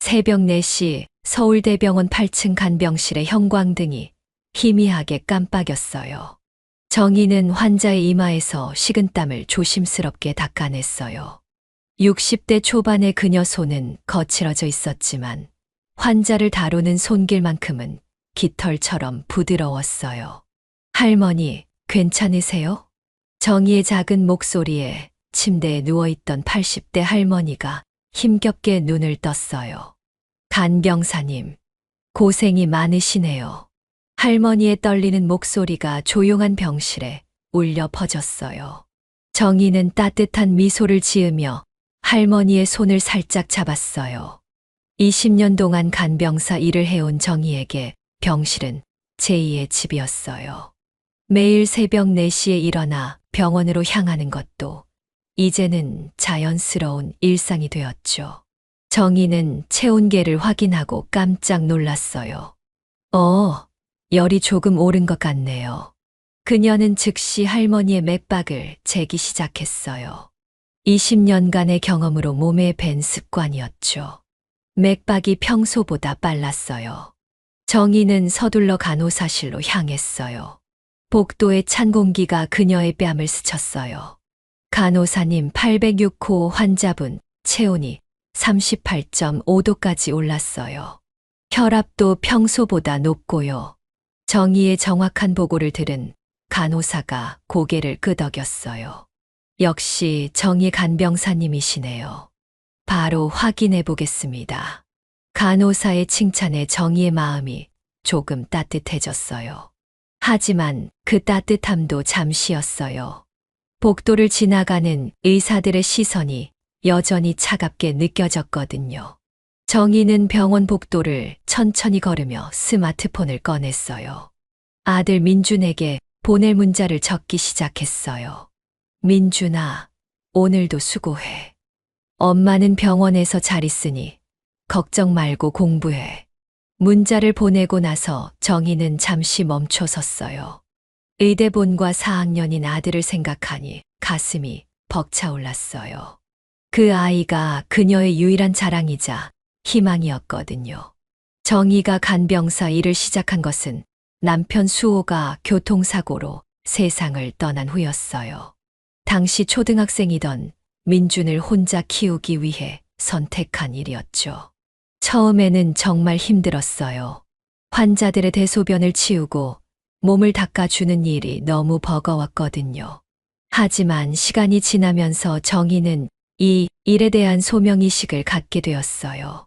새벽 4시 서울대병원 8층 간병실의 형광등이 희미하게 깜빡였어요. 정희는 환자의 이마에서 식은땀을 조심스럽게 닦아냈어요. 60대 초반의 그녀 손은 거칠어져 있었지만 환자를 다루는 손길만큼은 깃털처럼 부드러웠어요. 할머니, 괜찮으세요? 정희의 작은 목소리에 침대에 누워있던 80대 할머니가 힘겹게 눈을 떴어요. 간병사님, 고생이 많으시네요. 할머니의 떨리는 목소리가 조용한 병실에 울려 퍼졌어요. 정희는 따뜻한 미소를 지으며 할머니의 손을 살짝 잡았어요. 20년 동안 간병사 일을 해온 정희에게 병실은 제2의 집이었어요. 매일 새벽 4시에 일어나 병원으로 향하는 것도 이제는 자연스러운 일상이 되었죠. 정희는 체온계를 확인하고 깜짝 놀랐어요. 열이 조금 오른 것 같네요. 그녀는 즉시 할머니의 맥박을 재기 시작했어요. 20년간의 경험으로 몸에 밴 습관이었죠. 맥박이 평소보다 빨랐어요. 정희는 서둘러 간호사실로 향했어요. 복도의 찬 공기가 그녀의 뺨을 스쳤어요. 간호사님, 806호 환자분 체온이 38.5도까지 올랐어요. 혈압도 평소보다 높고요. 정희의 정확한 보고를 들은 간호사가 고개를 끄덕였어요. 역시 정희 간병사님이시네요. 바로 확인해 보겠습니다. 간호사의 칭찬에 정희의 마음이 조금 따뜻해졌어요. 하지만 그 따뜻함도 잠시였어요. 복도를 지나가는 의사들의 시선이 여전히 차갑게 느껴졌거든요. 정희는 병원 복도를 천천히 걸으며 스마트폰을 꺼냈어요. 아들 민준에게 보낼 문자를 적기 시작했어요. 민준아, 오늘도 수고해. 엄마는 병원에서 잘 있으니 걱정 말고 공부해. 문자를 보내고 나서 정희는 잠시 멈춰 섰어요. 의대본과 4학년인 아들을 생각하니 가슴이 벅차올랐어요. 그 아이가 그녀의 유일한 자랑이자 희망이었거든요. 정희가 간병사 일을 시작한 것은 남편 수호가 교통사고로 세상을 떠난 후였어요. 당시 초등학생이던 민준을 혼자 키우기 위해 선택한 일이었죠. 처음에는 정말 힘들었어요. 환자들의 대소변을 치우고 몸을 닦아주는 일이 너무 버거웠거든요. 하지만 시간이 지나면서 정희는 이 일에 대한 소명의식을 갖게 되었어요.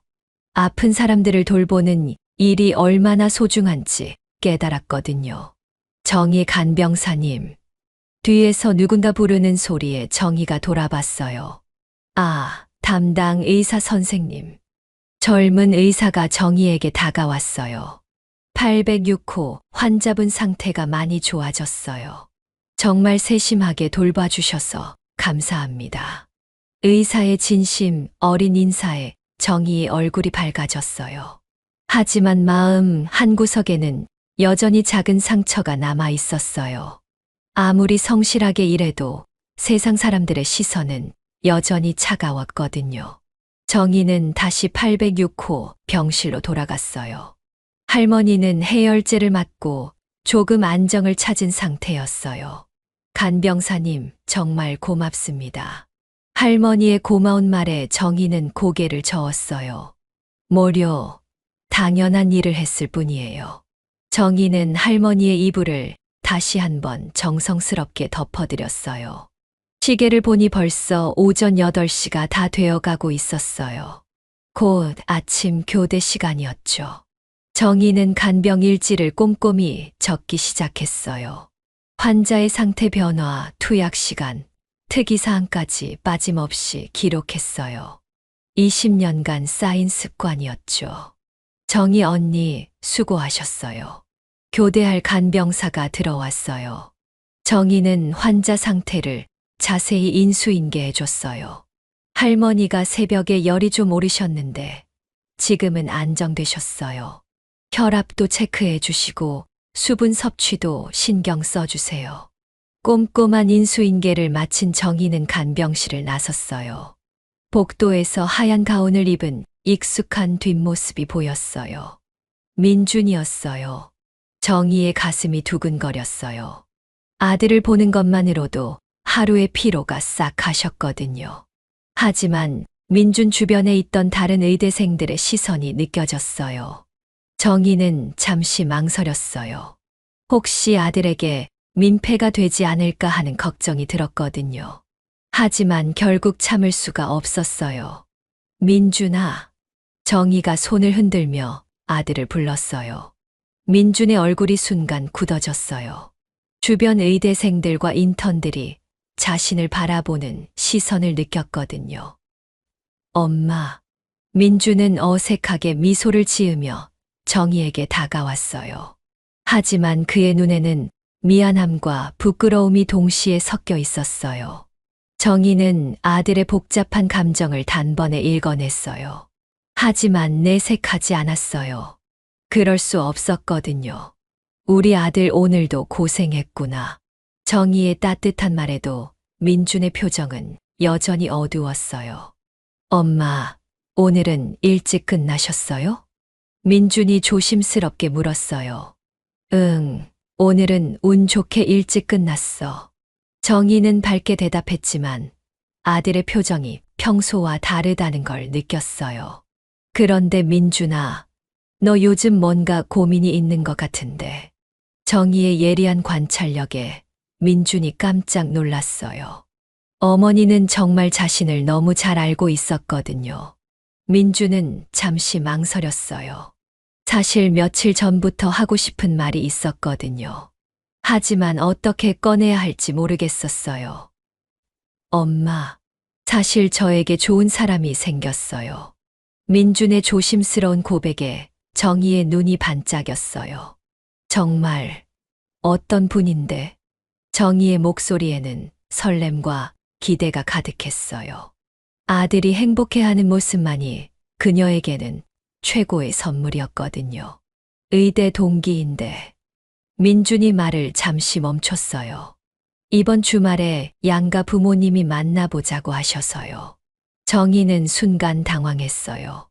아픈 사람들을 돌보는 일이 얼마나 소중한지 깨달았거든요. 정희 간병사님. 뒤에서 누군가 부르는 소리에 정희가 돌아봤어요. 아, 담당 의사 선생님. 젊은 의사가 정희에게 다가왔어요. 806호 환자분 상태가 많이 좋아졌어요. 정말 세심하게 돌봐주셔서 감사합니다. 의사의 진심 어린 인사에 정희의 얼굴이 밝아졌어요. 하지만 마음 한구석에는 여전히 작은 상처가 남아 있었어요. 아무리 성실하게 일해도 세상 사람들의 시선은 여전히 차가웠거든요. 정희는 다시 806호 병실로 돌아갔어요. 할머니는 해열제를 맞고 조금 안정을 찾은 상태였어요. 간병사님, 정말 고맙습니다. 할머니의 고마운 말에 정희는 고개를 저었어요. 뭐려, 당연한 일을 했을 뿐이에요. 정희는 할머니의 이불을 다시 한번 정성스럽게 덮어드렸어요. 시계를 보니 벌써 오전 8시가 다 되어가고 있었어요. 곧 아침 교대 시간이었죠. 정희는 간병 일지를 꼼꼼히 적기 시작했어요. 환자의 상태 변화, 투약 시간, 특이사항까지 빠짐없이 기록했어요. 20년간 쌓인 습관이었죠. 정희 언니, 수고하셨어요. 교대할 간병사가 들어왔어요. 정희는 환자 상태를 자세히 인수인계해줬어요. 할머니가 새벽에 열이 좀 오르셨는데 지금은 안정되셨어요. 혈압도 체크해 주시고 수분 섭취도 신경 써주세요. 꼼꼼한 인수인계를 마친 정희는 간병실을 나섰어요. 복도에서 하얀 가운을 입은 익숙한 뒷모습이 보였어요. 민준이었어요. 정희의 가슴이 두근거렸어요. 아들을 보는 것만으로도 하루의 피로가 싹 가셨거든요. 하지만 민준 주변에 있던 다른 의대생들의 시선이 느껴졌어요. 정희는 잠시 망설였어요. 혹시 아들에게 민폐가 되지 않을까 하는 걱정이 들었거든요. 하지만 결국 참을 수가 없었어요. 민준아. 정희가 손을 흔들며 아들을 불렀어요. 민준의 얼굴이 순간 굳어졌어요. 주변 의대생들과 인턴들이 자신을 바라보는 시선을 느꼈거든요. 엄마. 민준은 어색하게 미소를 지으며 정희에게 다가왔어요. 하지만 그의 눈에는 미안함과 부끄러움이 동시에 섞여 있었어요. 정희는 아들의 복잡한 감정을 단번에 읽어냈어요. 하지만 내색하지 않았어요. 그럴 수 없었거든요. 우리 아들 오늘도 고생했구나. 정희의 따뜻한 말에도 민준의 표정은 여전히 어두웠어요. 엄마, 오늘은 일찍 끝나셨어요? 민준이 조심스럽게 물었어요. 응, 오늘은 운 좋게 일찍 끝났어. 정희는 밝게 대답했지만 아들의 표정이 평소와 다르다는 걸 느꼈어요. 그런데 민준아, 너 요즘 뭔가 고민이 있는 것 같은데. 정희의 예리한 관찰력에 민준이 깜짝 놀랐어요. 어머니는 정말 자신을 너무 잘 알고 있었거든요. 민준은 잠시 망설였어요. 사실 며칠 전부터 하고 싶은 말이 있었거든요. 하지만 어떻게 꺼내야 할지 모르겠었어요. 엄마, 사실 저에게 좋은 사람이 생겼어요. 민준의 조심스러운 고백에 정희의 눈이 반짝였어요. 정말 어떤 분인데? 정희의 목소리에는 설렘과 기대가 가득했어요. 아들이 행복해하는 모습만이 그녀에게는 최고의 선물이었거든요. 의대 동기인데. 민준이 말을 잠시 멈췄어요. 이번 주말에 양가 부모님이 만나보자고 하셔서요. 정희는 순간 당황했어요.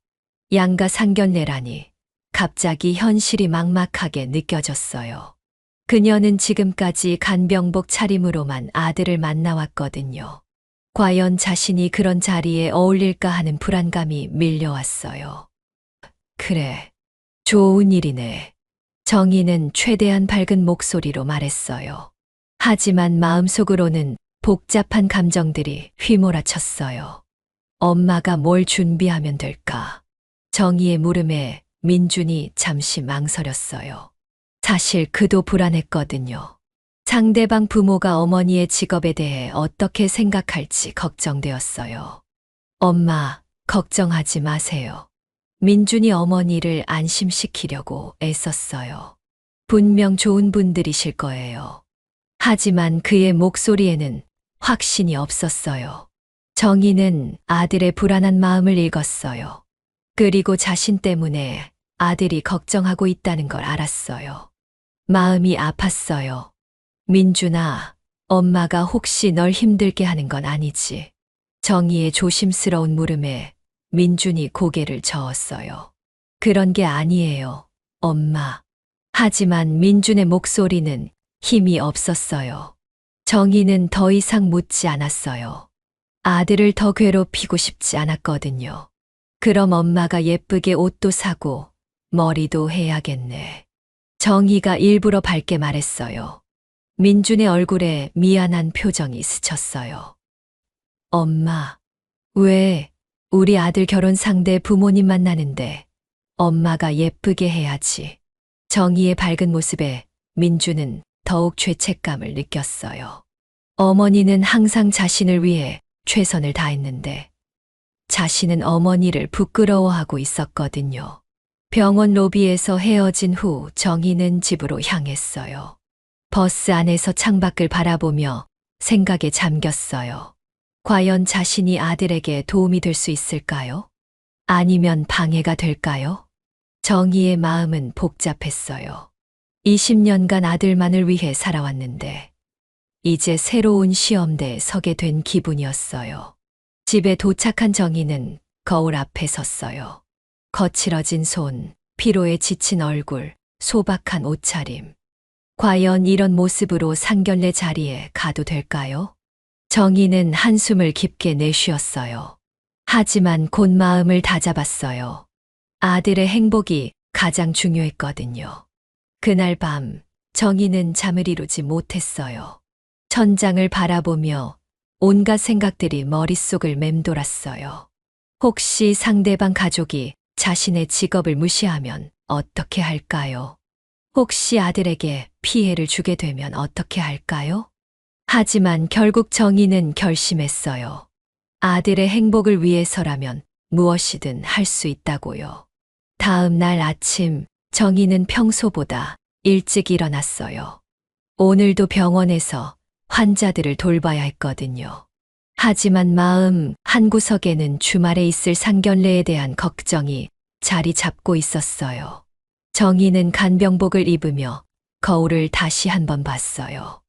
양가 상견례라니 갑자기 현실이 막막하게 느껴졌어요. 그녀는 지금까지 간병복 차림으로만 아들을 만나왔거든요. 과연 자신이 그런 자리에 어울릴까 하는 불안감이 밀려왔어요. 그래, 좋은 일이네. 정희는 최대한 밝은 목소리로 말했어요. 하지만 마음속으로는 복잡한 감정들이 휘몰아쳤어요. 엄마가 뭘 준비하면 될까? 정희의 물음에 민준이 잠시 망설였어요. 사실 그도 불안했거든요. 상대방 부모가 어머니의 직업에 대해 어떻게 생각할지 걱정되었어요. 엄마, 걱정하지 마세요. 민준이 어머니를 안심시키려고 애썼어요. 분명 좋은 분들이실 거예요. 하지만 그의 목소리에는 확신이 없었어요. 정희는 아들의 불안한 마음을 읽었어요. 그리고 자신 때문에 아들이 걱정하고 있다는 걸 알았어요. 마음이 아팠어요. 민준아, 엄마가 혹시 널 힘들게 하는 건 아니지? 정희의 조심스러운 물음에 민준이 고개를 저었어요. 그런 게 아니에요, 엄마. 하지만 민준의 목소리는 힘이 없었어요. 정희는 더 이상 묻지 않았어요. 아들을 더 괴롭히고 싶지 않았거든요. 그럼 엄마가 예쁘게 옷도 사고 머리도 해야겠네. 정희가 일부러 밝게 말했어요. 민준의 얼굴에 미안한 표정이 스쳤어요. 엄마, 왜 우리 아들 결혼 상대 부모님 만나는데 엄마가 예쁘게 해야지. 정희의 밝은 모습에 민준은 더욱 죄책감을 느꼈어요. 어머니는 항상 자신을 위해 최선을 다했는데 자신은 어머니를 부끄러워하고 있었거든요. 병원 로비에서 헤어진 후 정희는 집으로 향했어요. 버스 안에서 창밖을 바라보며 생각에 잠겼어요. 과연 자신이 아들에게 도움이 될 수 있을까요? 아니면 방해가 될까요? 정희의 마음은 복잡했어요. 20년간 아들만을 위해 살아왔는데 이제 새로운 시험대에 서게 된 기분이었어요. 집에 도착한 정희는 거울 앞에 섰어요. 거칠어진 손, 피로에 지친 얼굴, 소박한 옷차림. 과연 이런 모습으로 상견례 자리에 가도 될까요? 정희는 한숨을 깊게 내쉬었어요. 하지만 곧 마음을 다잡았어요. 아들의 행복이 가장 중요했거든요. 그날 밤, 정희는 잠을 이루지 못했어요. 천장을 바라보며 온갖 생각들이 머릿속을 맴돌았어요. 혹시 상대방 가족이 자신의 직업을 무시하면 어떻게 할까요? 혹시 아들에게 피해를 주게 되면 어떻게 할까요? 하지만 결국 정희는 결심했어요. 아들의 행복을 위해서라면 무엇이든 할 수 있다고요. 다음 날 아침, 정희는 평소보다 일찍 일어났어요. 오늘도 병원에서 환자들을 돌봐야 했거든요. 하지만 마음 한구석에는 주말에 있을 상견례에 대한 걱정이 자리 잡고 있었어요. 정희는 간병복을 입으며 거울을 다시 한번 봤어요.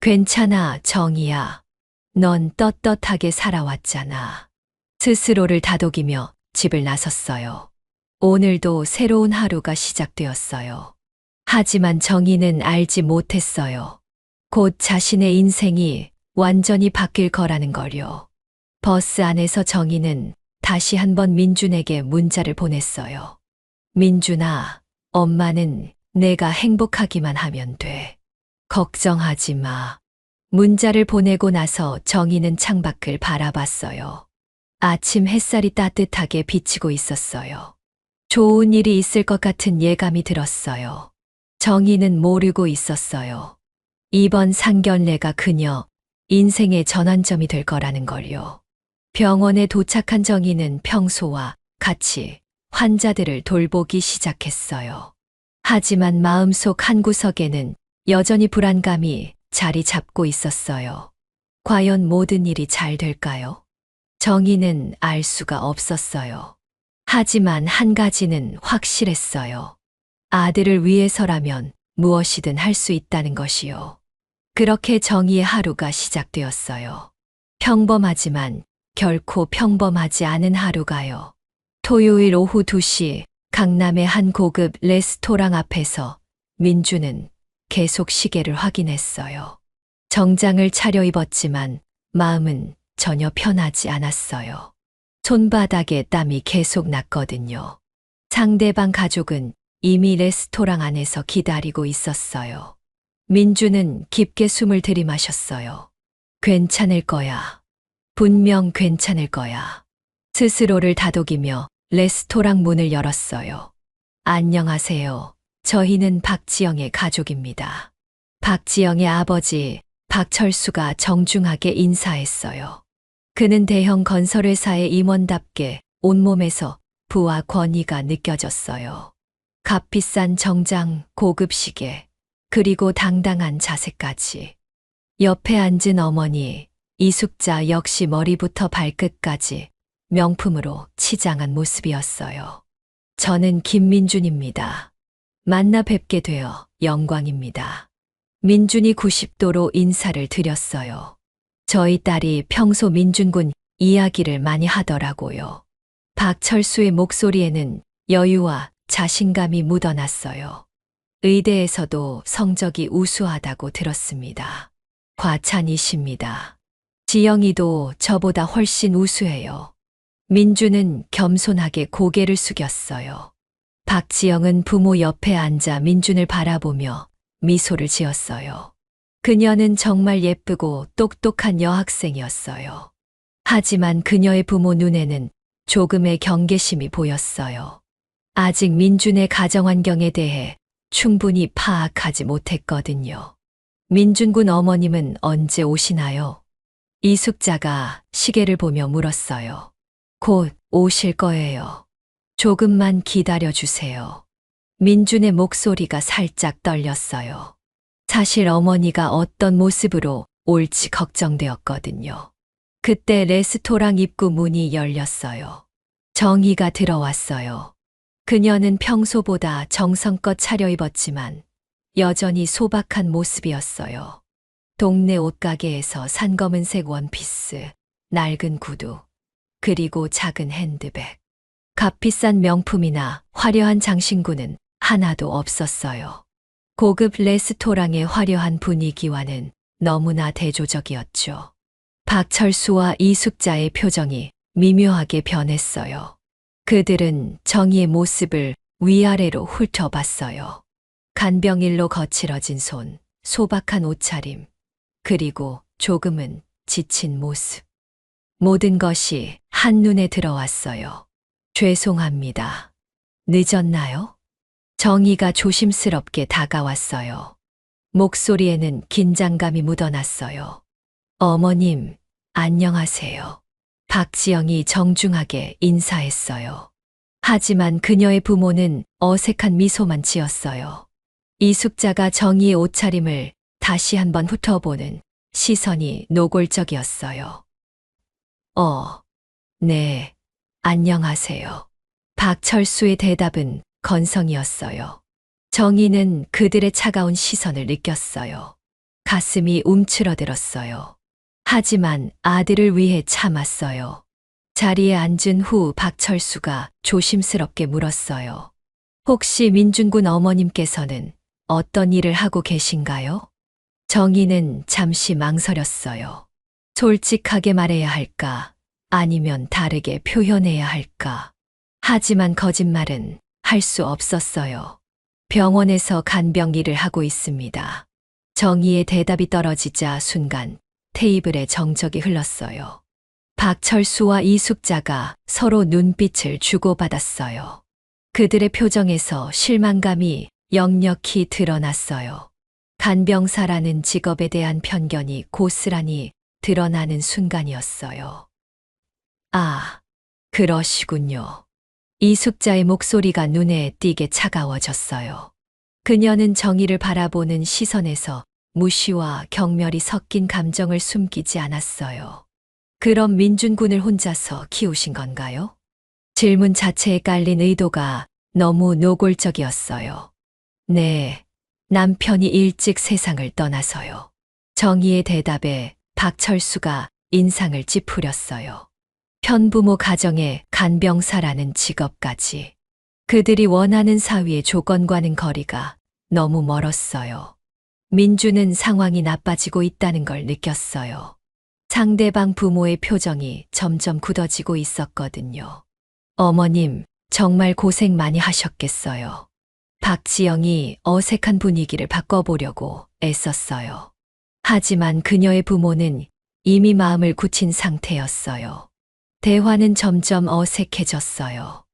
괜찮아, 정희야. 넌 떳떳하게 살아왔잖아. 스스로를 다독이며 집을 나섰어요. 오늘도 새로운 하루가 시작되었어요. 하지만 정희는 알지 못했어요. 곧 자신의 인생이 완전히 바뀔 거라는 걸요. 버스 안에서 정희는 다시 한번 민준에게 문자를 보냈어요. 민준아, 엄마는 내가 행복하기만 하면 돼. 걱정하지 마. 문자를 보내고 나서 정희는 창밖을 바라봤어요. 아침 햇살이 따뜻하게 비치고 있었어요. 좋은 일이 있을 것 같은 예감이 들었어요. 정희는 모르고 있었어요. 이번 상견례가 그녀 인생의 전환점이 될 거라는 걸요. 병원에 도착한 정희는 평소와 같이 환자들을 돌보기 시작했어요. 하지만 마음속 한구석에는 여전히 불안감이 자리 잡고 있었어요. 과연 모든 일이 잘 될까요? 정희는 알 수가 없었어요. 하지만 한 가지는 확실했어요. 아들을 위해서라면 무엇이든 할 수 있다는 것이요. 그렇게 정희의 하루가 시작되었어요. 평범하지만 결코 평범하지 않은 하루가요. 토요일 오후 2시 강남의 한 고급 레스토랑 앞에서 민주는 계속 시계를 확인했어요. 정장을 차려입었지만 마음은 전혀 편하지 않았어요. 손바닥에 땀이 계속 났거든요. 상대방 가족은 이미 레스토랑 안에서 기다리고 있었어요. 민주는 깊게 숨을 들이마셨어요. 괜찮을 거야. 분명 괜찮을 거야. 스스로를 다독이며 레스토랑 문을 열었어요. 안녕하세요. 저희는 박지영의 가족입니다. 박지영의 아버지 박철수가 정중하게 인사했어요. 그는 대형 건설회사의 임원답게 온몸에서 부와 권위가 느껴졌어요. 값비싼 정장, 고급 시계, 그리고 당당한 자세까지. 옆에 앉은 어머니, 이숙자 역시 머리부터 발끝까지 명품으로 치장한 모습이었어요. 저는 김민준입니다. 만나 뵙게 되어 영광입니다. 민준이 90도로 인사를 드렸어요. 저희 딸이 평소 민준군 이야기를 많이 하더라고요. 박철수의 목소리에는 여유와 자신감이 묻어났어요. 의대에서도 성적이 우수하다고 들었습니다. 과찬이십니다. 지영이도 저보다 훨씬 우수해요. 민주는 겸손하게 고개를 숙였어요. 박지영은 부모 옆에 앉아 민준을 바라보며 미소를 지었어요. 그녀는 정말 예쁘고 똑똑한 여학생이었어요. 하지만 그녀의 부모 눈에는 조금의 경계심이 보였어요. 아직 민준의 가정 환경에 대해 충분히 파악하지 못했거든요. 민준군 어머님은 언제 오시나요? 이숙자가 시계를 보며 물었어요. 곧 오실 거예요. 조금만 기다려 주세요. 민준의 목소리가 살짝 떨렸어요. 사실 어머니가 어떤 모습으로 올지 걱정되었거든요. 그때 레스토랑 입구 문이 열렸어요. 정희가 들어왔어요. 그녀는 평소보다 정성껏 차려입었지만 여전히 소박한 모습이었어요. 동네 옷가게에서 산 검은색 원피스, 낡은 구두, 그리고 작은 핸드백. 값비싼 명품이나 화려한 장신구는 하나도 없었어요. 고급 레스토랑의 화려한 분위기와는 너무나 대조적이었죠. 박철수와 이숙자의 표정이 미묘하게 변했어요. 그들은 정희의 모습을 위아래로 훑어봤어요. 간병일로 거칠어진 손, 소박한 옷차림, 그리고 조금은 지친 모습. 모든 것이 한눈에 들어왔어요. 죄송합니다. 늦었나요? 정희가 조심스럽게 다가왔어요. 목소리에는 긴장감이 묻어났어요. 어머님, 안녕하세요. 박지영이 정중하게 인사했어요. 하지만 그녀의 부모는 어색한 미소만 지었어요. 이숙자가 정희의 옷차림을 다시 한번 훑어보는 시선이 노골적이었어요. 네, 안녕하세요. 박철수의 대답은 건성이었어요. 정희는 그들의 차가운 시선을 느꼈어요. 가슴이 움츠러들었어요. 하지만 아들을 위해 참았어요. 자리에 앉은 후 박철수가 조심스럽게 물었어요. 혹시 민준군 어머님께서는 어떤 일을 하고 계신가요? 정희는 잠시 망설였어요. 솔직하게 말해야 할까, 아니면 다르게 표현해야 할까. 하지만 거짓말은 할 수 없었어요. 병원에서 간병 일을 하고 있습니다. 정희의 대답이 떨어지자 순간 테이블에 정적이 흘렀어요. 박철수와 이숙자가 서로 눈빛을 주고받았어요. 그들의 표정에서 실망감이 역력히 드러났어요. 간병사라는 직업에 대한 편견이 고스란히 드러나는 순간이었어요. 아, 그러시군요. 이숙자의 목소리가 눈에 띄게 차가워졌어요. 그녀는 정희를 바라보는 시선에서 무시와 경멸이 섞인 감정을 숨기지 않았어요. 그럼 민준군을 혼자서 키우신 건가요? 질문 자체에 깔린 의도가 너무 노골적이었어요. 네, 남편이 일찍 세상을 떠나서요. 정희의 대답에 박철수가 인상을 찌푸렸어요. 편부모 가정에 간병사라는 직업까지. 그들이 원하는 사위의 조건과는 거리가 너무 멀었어요. 민주는 상황이 나빠지고 있다는 걸 느꼈어요. 상대방 부모의 표정이 점점 굳어지고 있었거든요. 어머님, 정말 고생 많이 하셨겠어요. 박지영이 어색한 분위기를 바꿔보려고 애썼어요. 하지만 그녀의 부모는 이미 마음을 굳힌 상태였어요. 대화는 점점 어색해졌어요.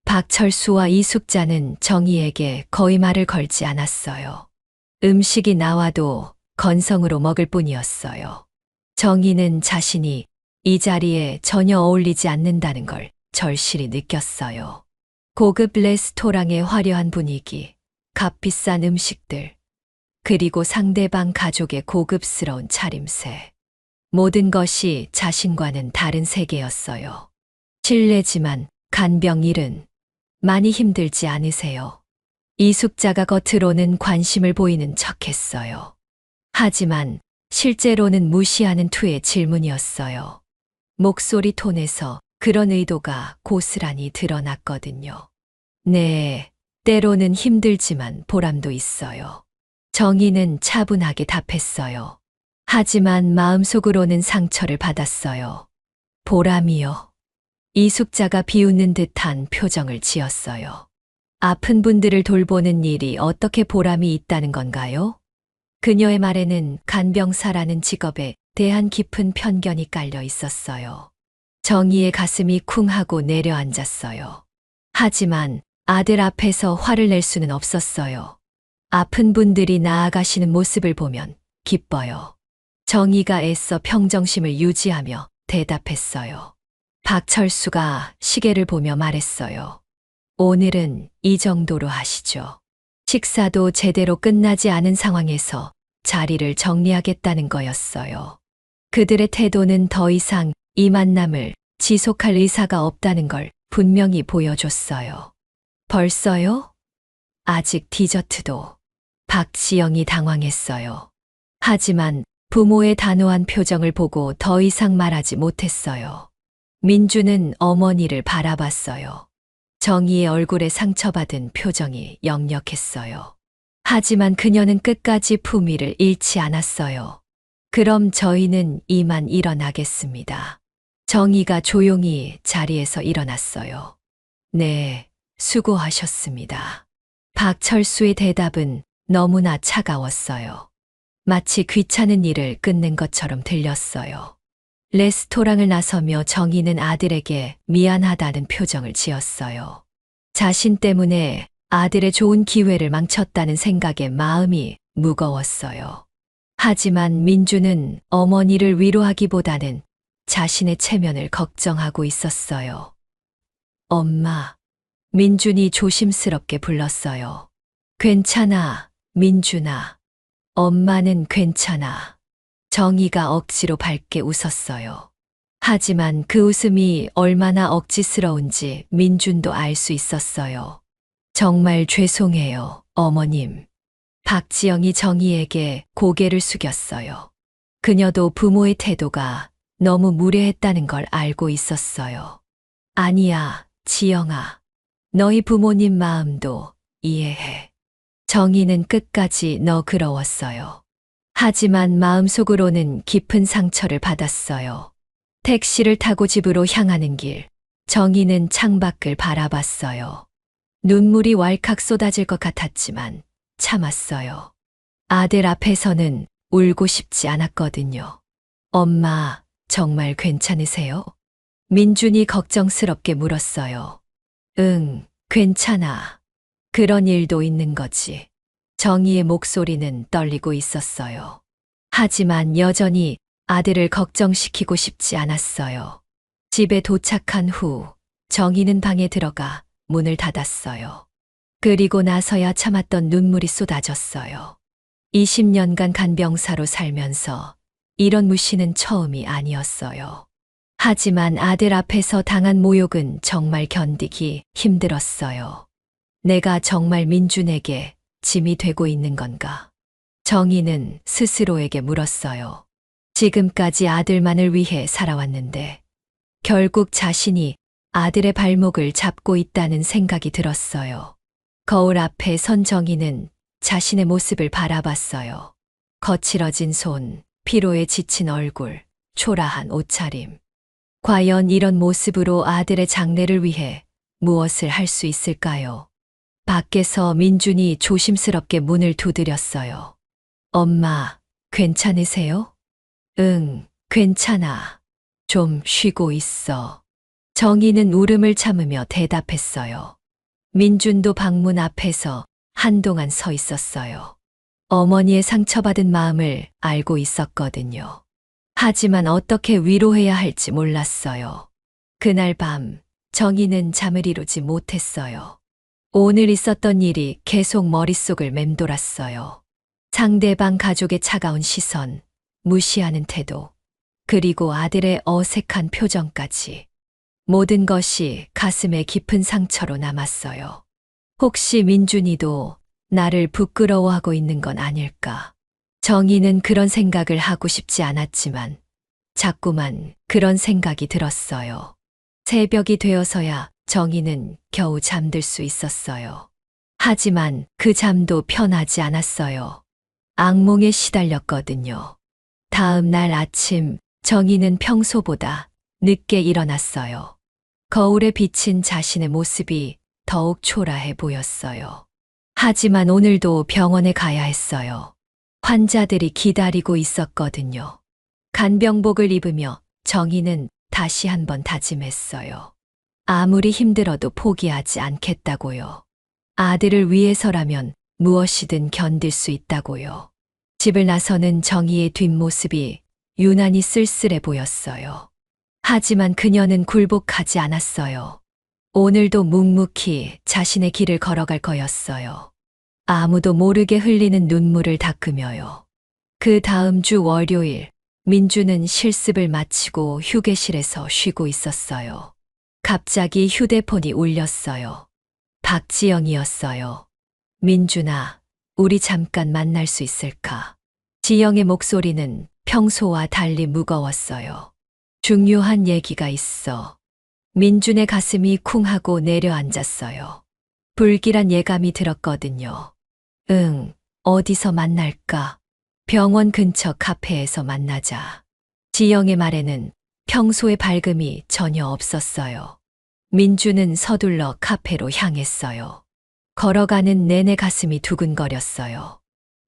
박철수와 이숙자는 정희에게 거의 말을 걸지 않았어요. 음식이 나와도 건성으로 먹을 뿐이었어요. 정희는 자신이 이 자리에 전혀 어울리지 않는다는 걸 절실히 느꼈어요. 고급 레스토랑의 화려한 분위기, 값비싼 음식들, 그리고 상대방 가족의 고급스러운 차림새. 모든 것이 자신과는 다른 세계였어요. 실례지만 간병 일은 많이 힘들지 않으세요? 이숙자가 겉으로는 관심을 보이는 척했어요. 하지만 실제로는 무시하는 투의 질문이었어요. 목소리 톤에서 그런 의도가 고스란히 드러났거든요. 네, 때로는 힘들지만 보람도 있어요. 정희는 차분하게 답했어요. 하지만 마음속으로는 상처를 받았어요. 보람이요. 이숙자가 비웃는 듯한 표정을 지었어요. 아픈 분들을 돌보는 일이 어떻게 보람이 있다는 건가요? 그녀의 말에는 간병사라는 직업에 대한 깊은 편견이 깔려 있었어요. 정희의 가슴이 쿵 하고 내려앉았어요. 하지만 아들 앞에서 화를 낼 수는 없었어요. 아픈 분들이 나아가시는 모습을 보면 기뻐요. 정희가 애써 평정심을 유지하며 대답했어요. 박철수가 시계를 보며 말했어요. 오늘은 이 정도로 하시죠. 식사도 제대로 끝나지 않은 상황에서 자리를 정리하겠다는 거였어요. 그들의 태도는 더 이상 이 만남을 지속할 의사가 없다는 걸 분명히 보여줬어요. 벌써요? 아직 디저트도. 박지영이 당황했어요. 하지만 부모의 단호한 표정을 보고 더 이상 말하지 못했어요. 민주는 어머니를 바라봤어요. 정희의 얼굴에 상처받은 표정이 역력했어요. 하지만 그녀는 끝까지 품위를 잃지 않았어요. 그럼 저희는 이만 일어나겠습니다. 정희가 조용히 자리에서 일어났어요. 네, 수고하셨습니다. 박철수의 대답은 너무나 차가웠어요. 마치 귀찮은 일을 끝낸 것처럼 들렸어요. 레스토랑을 나서며 정희는 아들에게 미안하다는 표정을 지었어요. 자신 때문에 아들의 좋은 기회를 망쳤다는 생각에 마음이 무거웠어요. 하지만 민주는 어머니를 위로하기보다는 자신의 체면을 걱정하고 있었어요. 엄마, 민준이 조심스럽게 불렀어요. 괜찮아, 민준아. 엄마는 괜찮아. 정희가 억지로 밝게 웃었어요. 하지만 그 웃음이 얼마나 억지스러운지 민준도 알 수 있었어요. 정말 죄송해요, 어머님. 박지영이 정희에게 고개를 숙였어요. 그녀도 부모의 태도가 너무 무례했다는 걸 알고 있었어요. 아니야, 지영아. 너희 부모님 마음도 이해해. 정희는 끝까지 너그러웠어요. 하지만 마음속으로는 깊은 상처를 받았어요. 택시를 타고 집으로 향하는 길, 정희는 창밖을 바라봤어요. 눈물이 왈칵 쏟아질 것 같았지만 참았어요. 아들 앞에서는 울고 싶지 않았거든요. 엄마, 정말 괜찮으세요? 민준이 걱정스럽게 물었어요. 응, 괜찮아. 그런 일도 있는 거지. 정희의 목소리는 떨리고 있었어요. 하지만 여전히 아들을 걱정시키고 싶지 않았어요. 집에 도착한 후 정희는 방에 들어가 문을 닫았어요. 그리고 나서야 참았던 눈물이 쏟아졌어요. 20년간 간병사로 살면서 이런 무시는 처음이 아니었어요. 하지만 아들 앞에서 당한 모욕은 정말 견디기 힘들었어요. 내가 정말 민준에게 짐이 되고 있는 건가? 정희는 스스로에게 물었어요. 지금까지 아들만을 위해 살아왔는데 결국 자신이 아들의 발목을 잡고 있다는 생각이 들었어요. 거울 앞에 선 정희는 자신의 모습을 바라봤어요. 거칠어진 손, 피로에 지친 얼굴, 초라한 옷차림. 과연 이런 모습으로 아들의 장래를 위해 무엇을 할 수 있을까요? 밖에서 민준이 조심스럽게 문을 두드렸어요. 엄마, 괜찮으세요? 응, 괜찮아. 좀 쉬고 있어. 정희는 울음을 참으며 대답했어요. 민준도 방문 앞에서 한동안 서 있었어요. 어머니의 상처받은 마음을 알고 있었거든요. 하지만 어떻게 위로해야 할지 몰랐어요. 그날 밤, 정희는 잠을 이루지 못했어요. 오늘 있었던 일이 계속 머릿속을 맴돌았어요. 상대방 가족의 차가운 시선, 무시하는 태도, 그리고 아들의 어색한 표정까지. 모든 것이 가슴에 깊은 상처로 남았어요. 혹시 민준이도 나를 부끄러워하고 있는 건 아닐까? 정희는 그런 생각을 하고 싶지 않았지만 자꾸만 그런 생각이 들었어요. 새벽이 되어서야 정희는 겨우 잠들 수 있었어요. 하지만 그 잠도 편하지 않았어요. 악몽에 시달렸거든요. 다음 날 아침 정희는 평소보다 늦게 일어났어요. 거울에 비친 자신의 모습이 더욱 초라해 보였어요. 하지만 오늘도 병원에 가야 했어요. 환자들이 기다리고 있었거든요. 간병복을 입으며 정희는 다시 한번 다짐했어요. 아무리 힘들어도 포기하지 않겠다고요. 아들을 위해서라면 무엇이든 견딜 수 있다고요. 집을 나서는 정희의 뒷모습이 유난히 쓸쓸해 보였어요. 하지만 그녀는 굴복하지 않았어요. 오늘도 묵묵히 자신의 길을 걸어갈 거였어요. 아무도 모르게 흘리는 눈물을 닦으며요. 그 다음 주 월요일, 민주는 실습을 마치고 휴게실에서 쉬고 있었어요. 갑자기 휴대폰이 울렸어요. 박지영이었어요. 민준아, 우리 잠깐 만날 수 있을까? 지영의 목소리는 평소와 달리 무거웠어요. 중요한 얘기가 있어. 민준의 가슴이 쿵 하고 내려앉았어요. 불길한 예감이 들었거든요. 응, 어디서 만날까? 병원 근처 카페에서 만나자. 지영의 말에는 평소의 밝음이 전혀 없었어요. 민주는 서둘러 카페로 향했어요. 걸어가는 내내 가슴이 두근거렸어요.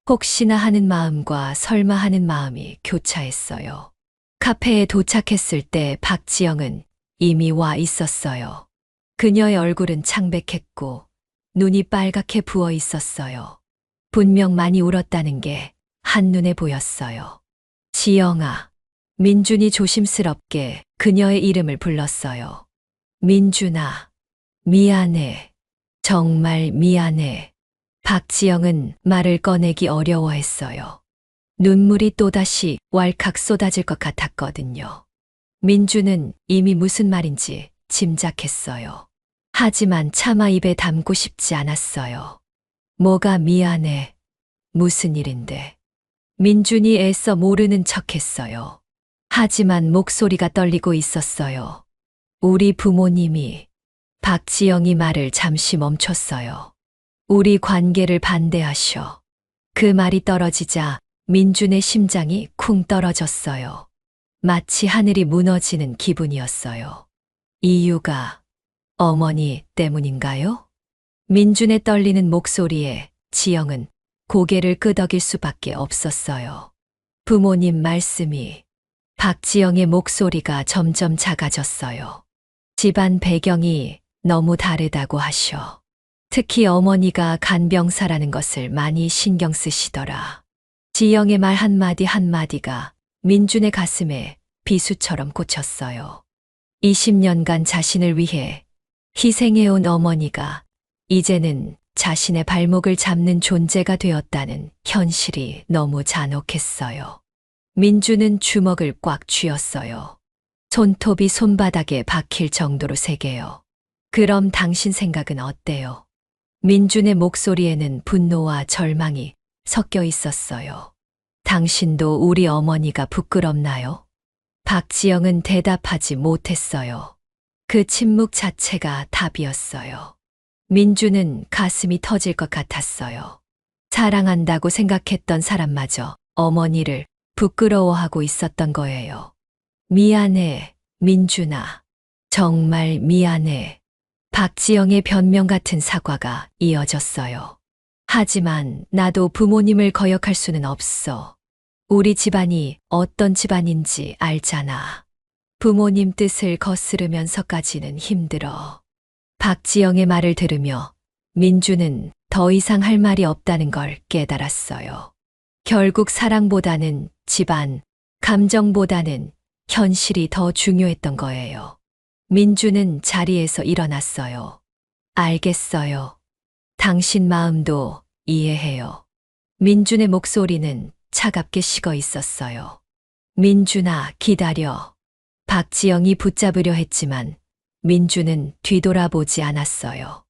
혹시나 하는 마음과 설마 하는 마음이 교차했어요. 카페에 도착했을 때 박지영은 이미 와 있었어요. 그녀의 얼굴은 창백했고 눈이 빨갛게 부어 있었어요. 분명 많이 울었다는 게 한눈에 보였어요. 지영아. 민준이 조심스럽게 그녀의 이름을 불렀어요. 민준아, 미안해. 정말 미안해. 박지영은 말을 꺼내기 어려워했어요. 눈물이 또다시 왈칵 쏟아질 것 같았거든요. 민준은 이미 무슨 말인지 짐작했어요. 하지만 차마 입에 담고 싶지 않았어요. 뭐가 미안해. 무슨 일인데. 민준이 애써 모르는 척했어요. 하지만 목소리가 떨리고 있었어요. 우리 부모님이. 박지영이 말을 잠시 멈췄어요. 우리 관계를 반대하셔. 그 말이 떨어지자 민준의 심장이 쿵 떨어졌어요. 마치 하늘이 무너지는 기분이었어요. 이유가 어머니 때문인가요? 민준의 떨리는 목소리에 지영은 고개를 끄덕일 수밖에 없었어요. 부모님 말씀이. 박지영의 목소리가 점점 작아졌어요. 집안 배경이 너무 다르다고 하셔. 특히 어머니가 간병사라는 것을 많이 신경 쓰시더라. 지영의 말 한마디 한마디가 민준의 가슴에 비수처럼 꽂혔어요. 20년간 자신을 위해 희생해온 어머니가 이제는 자신의 발목을 잡는 존재가 되었다는 현실이 너무 잔혹했어요. 민준은 주먹을 꽉 쥐었어요. 손톱이 손바닥에 박힐 정도로 세게요. 그럼 당신 생각은 어때요? 민준의 목소리에는 분노와 절망이 섞여 있었어요. 당신도 우리 어머니가 부끄럽나요? 박지영은 대답하지 못했어요. 그 침묵 자체가 답이었어요. 민준은 가슴이 터질 것 같았어요. 사랑한다고 생각했던 사람마저 어머니를 부끄러워하고 있었던 거예요. 미안해, 민준아. 정말 미안해. 박지영의 변명 같은 사과가 이어졌어요. 하지만 나도 부모님을 거역할 수는 없어. 우리 집안이 어떤 집안인지 알잖아. 부모님 뜻을 거스르면서까지는 힘들어. 박지영의 말을 들으며 민주는 더 이상 할 말이 없다는 걸 깨달았어요. 결국 사랑보다는 집안, 감정보다는 현실이 더 중요했던 거예요. 민주는 자리에서 일어났어요. 알겠어요. 당신 마음도 이해해요. 민준의 목소리는 차갑게 식어 있었어요. 민준아, 기다려. 박지영이 붙잡으려 했지만 민준은 뒤돌아보지 않았어요.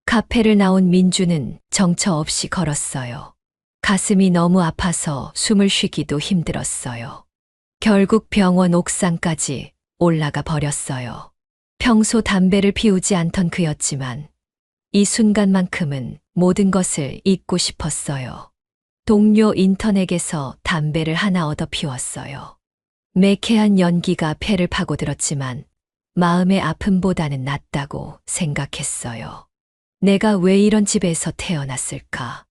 카페를 나온 민준은 정처 없이 걸었어요. 가슴이 너무 아파서 숨을 쉬기도 힘들었어요. 결국 병원 옥상까지 올라가 버렸어요. 평소 담배를 피우지 않던 그였지만 이 순간만큼은 모든 것을 잊고 싶었어요. 동료 인턴에게서 담배를 하나 얻어 피웠어요. 매캐한 연기가 폐를 파고들었지만 마음의 아픔보다는 낫다고 생각했어요. 내가 왜 이런 집에서 태어났을까?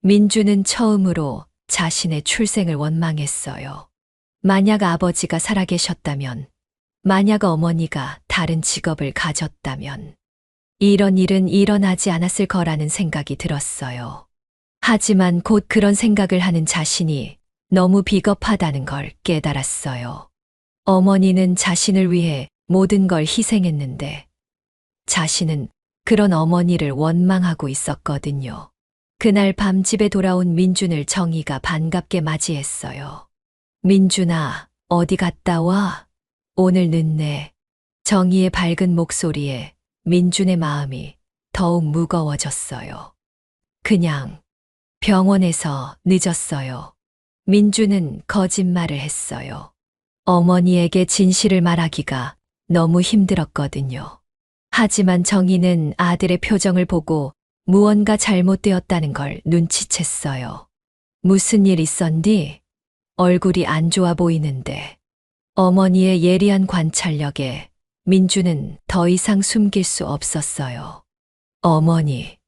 민주는 처음으로 자신의 출생을 원망했어요. 만약 아버지가 살아계셨다면, 만약 어머니가 다른 직업을 가졌다면, 이런 일은 일어나지 않았을 거라는 생각이 들었어요. 하지만 곧 그런 생각을 하는 자신이 너무 비겁하다는 걸 깨달았어요. 어머니는 자신을 위해 모든 걸 희생했는데, 자신은 그런 어머니를 원망하고 있었거든요. 그날 밤 집에 돌아온 민준을 정희가 반갑게 맞이했어요. 민준아, 어디 갔다 와? 오늘 늦네. 정희의 밝은 목소리에 민준의 마음이 더욱 무거워졌어요. 그냥 병원에서 늦었어요. 민준은 거짓말을 했어요. 어머니에게 진실을 말하기가 너무 힘들었거든요. 하지만 정희는 아들의 표정을 보고 무언가 잘못되었다는 걸 눈치챘어요. 무슨 일 있었니? 얼굴이 안 좋아 보이는데. 어머니의 예리한 관찰력에 민주는 더 이상 숨길 수 없었어요. 어머니.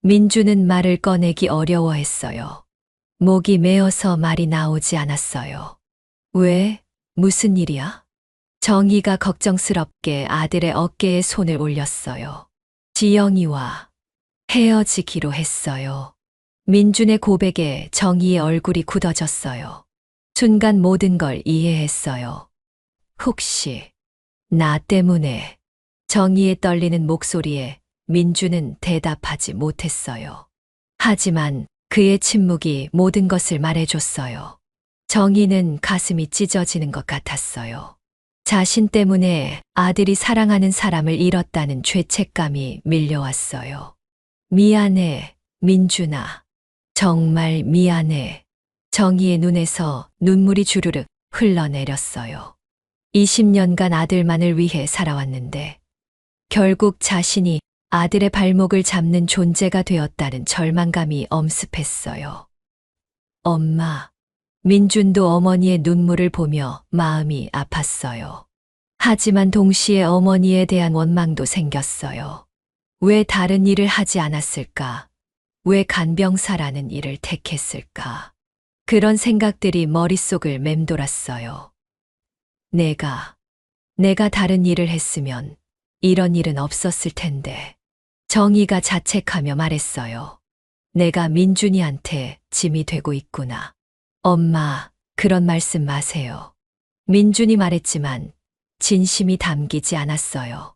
민주는 말을 꺼내기 어려워했어요. 목이 메어서 말이 나오지 않았어요. 왜? 무슨 일이야? 정희가 걱정스럽게 아들의 어깨에 손을 올렸어요. 지영이와 헤어지기로 했어요. 민준의 고백에 정희의 얼굴이 굳어졌어요. 순간 모든 걸 이해했어요. 혹시 나 때문에? 정희의 떨리는 목소리에 민주는 대답하지 못했어요. 하지만 그의 침묵이 모든 것을 말해줬어요. 정희는 가슴이 찢어지는 것 같았어요. 자신 때문에 아들이 사랑하는 사람을 잃었다는 죄책감이 밀려왔어요. 미안해, 민준아. 정말 미안해. 정희의 눈에서 눈물이 주르륵 흘러내렸어요. 20년간 아들만을 위해 살아왔는데 결국 자신이 아들의 발목을 잡는 존재가 되었다는 절망감이 엄습했어요. 엄마. 민준도 어머니의 눈물을 보며 마음이 아팠어요. 하지만 동시에 어머니에 대한 원망도 생겼어요. 왜 다른 일을 하지 않았을까? 왜 간병사라는 일을 택했을까? 그런 생각들이 머릿속을 맴돌았어요. 내가 다른 일을 했으면 이런 일은 없었을 텐데. 정희가 자책하며 말했어요. 내가 민준이한테 짐이 되고 있구나. 엄마, 그런 말씀 마세요. 민준이 말했지만 진심이 담기지 않았어요.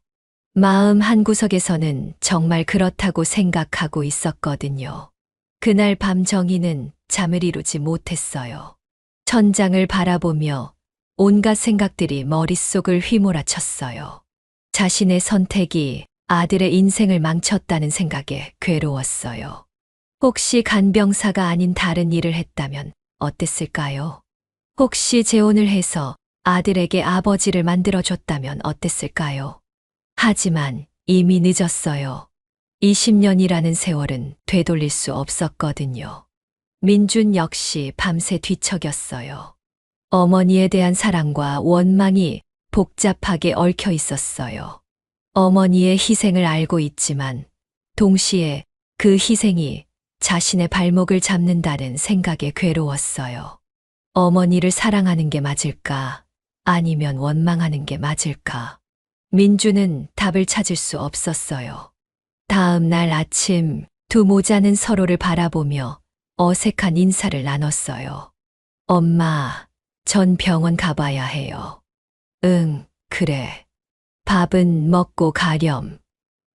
마음 한구석에서는 정말 그렇다고 생각하고 있었거든요. 그날 밤 정희는 잠을 이루지 못했어요. 천장을 바라보며 온갖 생각들이 머릿속을 휘몰아쳤어요. 자신의 선택이 아들의 인생을 망쳤다는 생각에 괴로웠어요. 혹시 간병사가 아닌 다른 일을 했다면 어땠을까요? 혹시 재혼을 해서 아들에게 아버지를 만들어줬다면 어땠을까요? 하지만 이미 늦었어요. 20년이라는 세월은 되돌릴 수 없었거든요. 민준 역시 밤새 뒤척였어요. 어머니에 대한 사랑과 원망이 복잡하게 얽혀 있었어요. 어머니의 희생을 알고 있지만 동시에 그 희생이 자신의 발목을 잡는다는 생각에 괴로웠어요. 어머니를 사랑하는 게 맞을까? 아니면 원망하는 게 맞을까? 민주는 답을 찾을 수 없었어요. 다음 날 아침 두 모자는 서로를 바라보며 어색한 인사를 나눴어요. 엄마, 전 병원 가봐야 해요. 응, 그래. 밥은 먹고 가렴.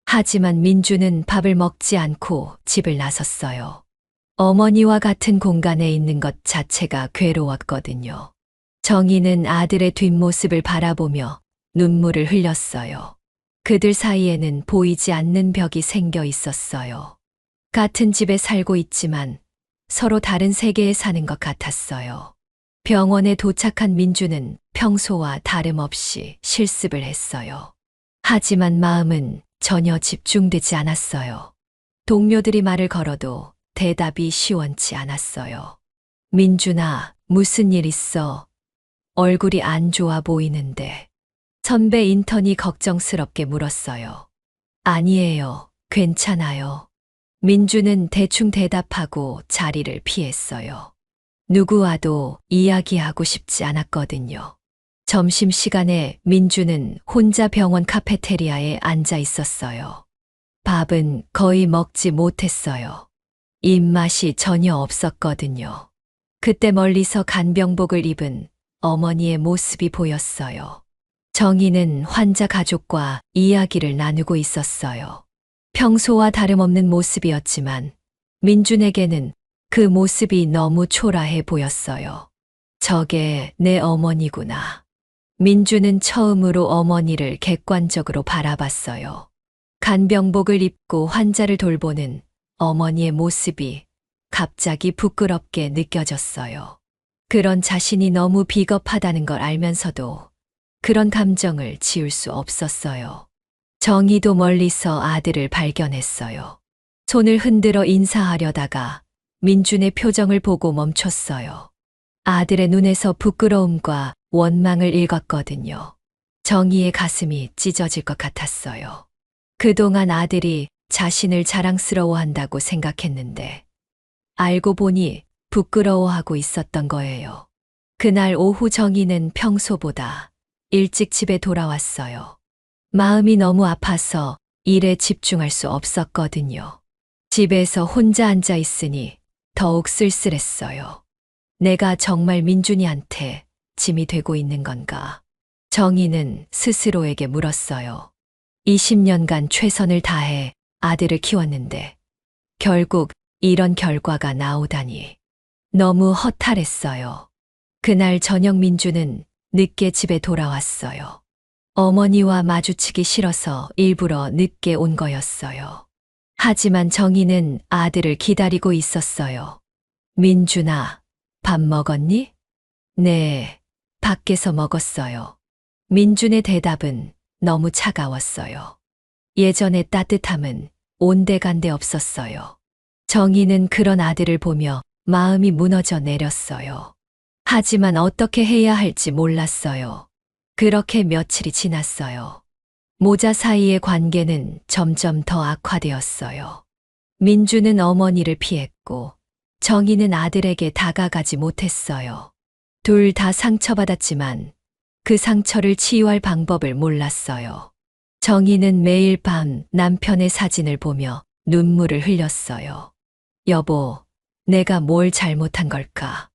하지만 민주는 밥을 먹지 않고 집을 나섰어요. 어머니와 같은 공간에 있는 것 자체가 괴로웠거든요. 정희는 아들의 뒷모습을 바라보며 눈물을 흘렸어요. 그들 사이에는 보이지 않는 벽이 생겨 있었어요. 같은 집에 살고 있지만 서로 다른 세계에 사는 것 같았어요. 병원에 도착한 민주는 평소와 다름없이 실습을 했어요. 하지만 마음은 전혀 집중되지 않았어요. 동료들이 말을 걸어도 대답이 시원치 않았어요. 민준아, 무슨 일 있어? 얼굴이 안 좋아 보이는데. 선배 인턴이 걱정스럽게 물었어요. 아니에요. 괜찮아요. 민주는 대충 대답하고 자리를 피했어요. 누구와도 이야기하고 싶지 않았거든요. 점심시간에 민주는 혼자 병원 카페테리아에 앉아 있었어요. 밥은 거의 먹지 못했어요. 입맛이 전혀 없었거든요. 그때 멀리서 간병복을 입은 어머니의 모습이 보였어요. 정희는 환자 가족과 이야기를 나누고 있었어요. 평소와 다름없는 모습이었지만 민준에게는 그 모습이 너무 초라해 보였어요. 저게 내 어머니구나. 민주는 처음으로 어머니를 객관적으로 바라봤어요. 간병복을 입고 환자를 돌보는 어머니의 모습이 갑자기 부끄럽게 느껴졌어요. 그런 자신이 너무 비겁하다는 걸 알면서도 그런 감정을 지울 수 없었어요. 정희도 멀리서 아들을 발견했어요. 손을 흔들어 인사하려다가 민준의 표정을 보고 멈췄어요. 아들의 눈에서 부끄러움과 원망을 읽었거든요. 정희의 가슴이 찢어질 것 같았어요. 그동안 아들이 자신을 자랑스러워한다고 생각했는데 알고 보니 부끄러워하고 있었던 거예요. 그날 오후 정희는 평소보다 일찍 집에 돌아왔어요. 마음이 너무 아파서 일에 집중할 수 없었거든요. 집에서 혼자 앉아 있으니 더욱 쓸쓸했어요. 내가 정말 민준이한테 짐이 되고 있는 건가? 정희는 스스로에게 물었어요. 20년간 최선을 다해 아들을 키웠는데 결국 이런 결과가 나오다니 너무 허탈했어요. 그날 저녁 민준은 늦게 집에 돌아왔어요. 어머니와 마주치기 싫어서 일부러 늦게 온 거였어요. 하지만 정희는 아들을 기다리고 있었어요. 민준아, 밥 먹었니? 네, 밖에서 먹었어요. 민준의 대답은 너무 차가웠어요. 예전의 따뜻함은 온데간데 없었어요. 정희는 그런 아들을 보며 마음이 무너져 내렸어요. 하지만 어떻게 해야 할지 몰랐어요. 그렇게 며칠이 지났어요. 모자 사이의 관계는 점점 더 악화되었어요. 민주는 어머니를 피했고 정희는 아들에게 다가가지 못했어요. 둘 다 상처받았지만 그 상처를 치유할 방법을 몰랐어요. 정희는 매일 밤 남편의 사진을 보며 눈물을 흘렸어요. 여보, 내가 뭘 잘못한 걸까?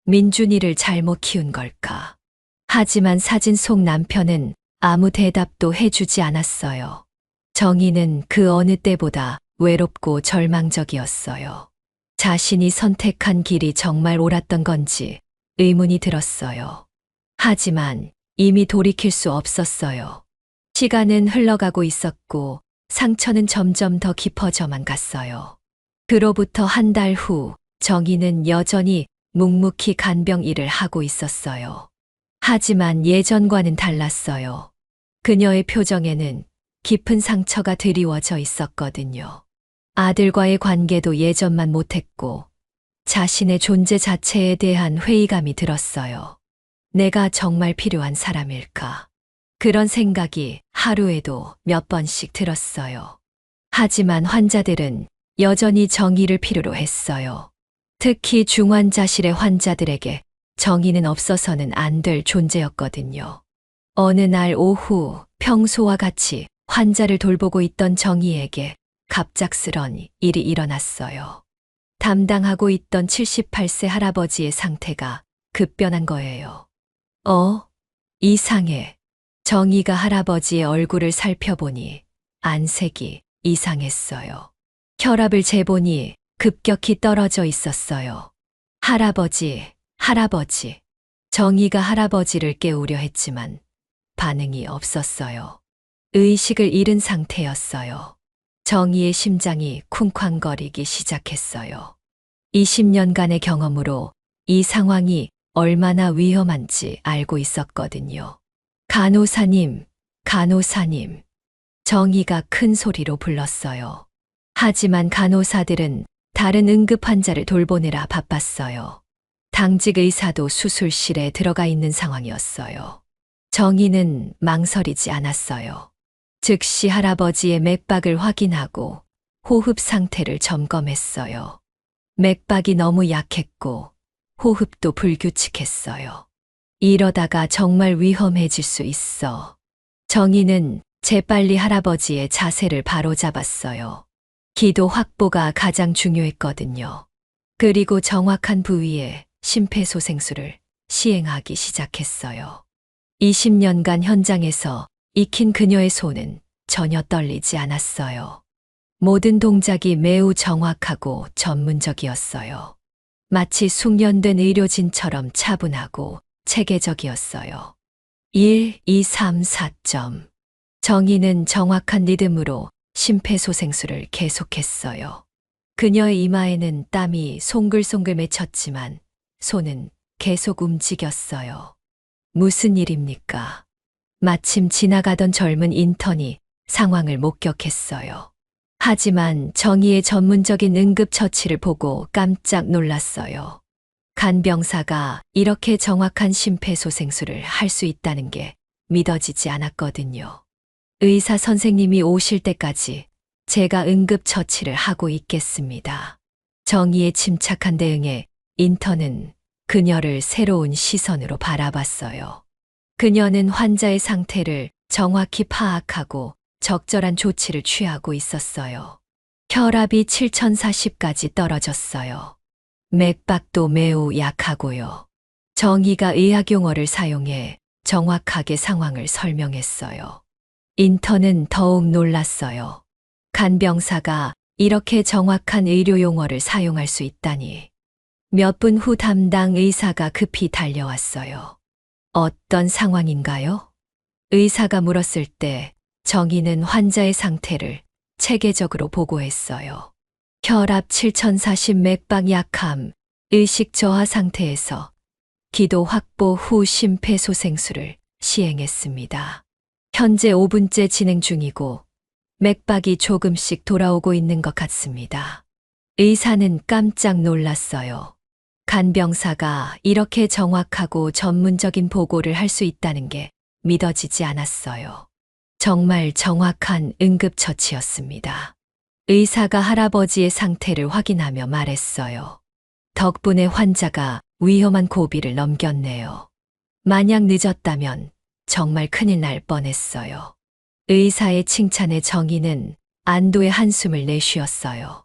민준이를 잘못 키운 걸까? 하지만 사진 속 남편은 아무 대답도 해주지 않았어요. 정희는 그 어느 때보다 외롭고 절망적이었어요. 자신이 선택한 길이 정말 옳았던 건지 의문이 들었어요. 하지만 이미 돌이킬 수 없었어요. 시간은 흘러가고 있었고 상처는 점점 더 깊어져만 갔어요. 그로부터 한 달 후 정희는 여전히 묵묵히 간병 일을 하고 있었어요. 하지만 예전과는 달랐어요. 그녀의 표정에는 깊은 상처가 드리워져 있었거든요. 아들과의 관계도 예전만 못했고 자신의 존재 자체에 대한 회의감이 들었어요. 내가 정말 필요한 사람일까? 그런 생각이 하루에도 몇 번씩 들었어요. 하지만 환자들은 여전히 정의를 필요로 했어요. 특히 중환자실의 환자들에게 정의는 없어서는 안 될 존재였거든요. 어느 날 오후 평소와 같이 환자를 돌보고 있던 정희에게 갑작스런 일이 일어났어요. 담당하고 있던 78세 할아버지의 상태가 급변한 거예요. 이상해. 정희가 할아버지의 얼굴을 살펴보니 안색이 이상했어요. 혈압을 재보니 급격히 떨어져 있었어요. 할아버지. 정희가 할아버지를 깨우려 했지만 반응이 없었어요. 의식을 잃은 상태였어요. 정희의 심장이 쿵쾅거리기 시작했어요. 20년간의 경험으로 이 상황이 얼마나 위험한지 알고 있었거든요. 간호사님. 정희가 큰 소리로 불렀어요. 하지만 간호사들은 다른 응급 환자를 돌보느라 바빴어요. 당직 의사도 수술실에 들어가 있는 상황이었어요. 정희는 망설이지 않았어요. 즉시 할아버지의 맥박을 확인하고 호흡 상태를 점검했어요. 맥박이 너무 약했고 호흡도 불규칙했어요. 이러다가 정말 위험해질 수 있어. 정희는 재빨리 할아버지의 자세를 바로잡았어요. 기도 확보가 가장 중요했거든요. 그리고 정확한 부위에 심폐소생술을 시행하기 시작했어요. 20년간 현장에서 익힌 그녀의 손은 전혀 떨리지 않았어요. 모든 동작이 매우 정확하고 전문적이었어요. 마치 숙련된 의료진처럼 차분하고 체계적이었어요. 1, 2, 3, 4점. 정희는 정확한 리듬으로 심폐소생술을 계속했어요. 그녀의 이마에는 땀이 송글송글 맺혔지만 손은 계속 움직였어요. 무슨 일입니까? 마침 지나가던 젊은 인턴이 상황을 목격했어요. 하지만 정의의 전문적인 응급처치를 보고 깜짝 놀랐어요. 간병사가 이렇게 정확한 심폐소생술을 할 수 있다는 게 믿어지지 않았거든요. 의사 선생님이 오실 때까지 제가 응급처치를 하고 있겠습니다. 정의의 침착한 대응에 인턴은 그녀를 새로운 시선으로 바라봤어요. 그녀는 환자의 상태를 정확히 파악하고 적절한 조치를 취하고 있었어요. 혈압이 7040까지 떨어졌어요. 맥박도 매우 약하고요. 정의가 의학 용어를 사용해 정확하게 상황을 설명했어요. 인턴은 더욱 놀랐어요. 간병사가 이렇게 정확한 의료 용어를 사용할 수 있다니. 몇 분 후 담당 의사가 급히 달려왔어요. 어떤 상황인가요? 의사가 물었을 때 정의는 환자의 상태를 체계적으로 보고했어요. 혈압 7040, 맥박 약함, 의식 저하 상태에서 기도 확보 후 심폐소생술을 시행했습니다. 현재 5분째 진행 중이고 맥박이 조금씩 돌아오고 있는 것 같습니다. 의사는 깜짝 놀랐어요. 간병사가 이렇게 정확하고 전문적인 보고를 할 수 있다는 게 믿어지지 않았어요. 정말 정확한 응급처치였습니다. 의사가 할아버지의 상태를 확인하며 말했어요. 덕분에 환자가 위험한 고비를 넘겼네요. 만약 늦었다면 정말 큰일 날 뻔했어요. 의사의 칭찬에 정의는 안도의 한숨을 내쉬었어요.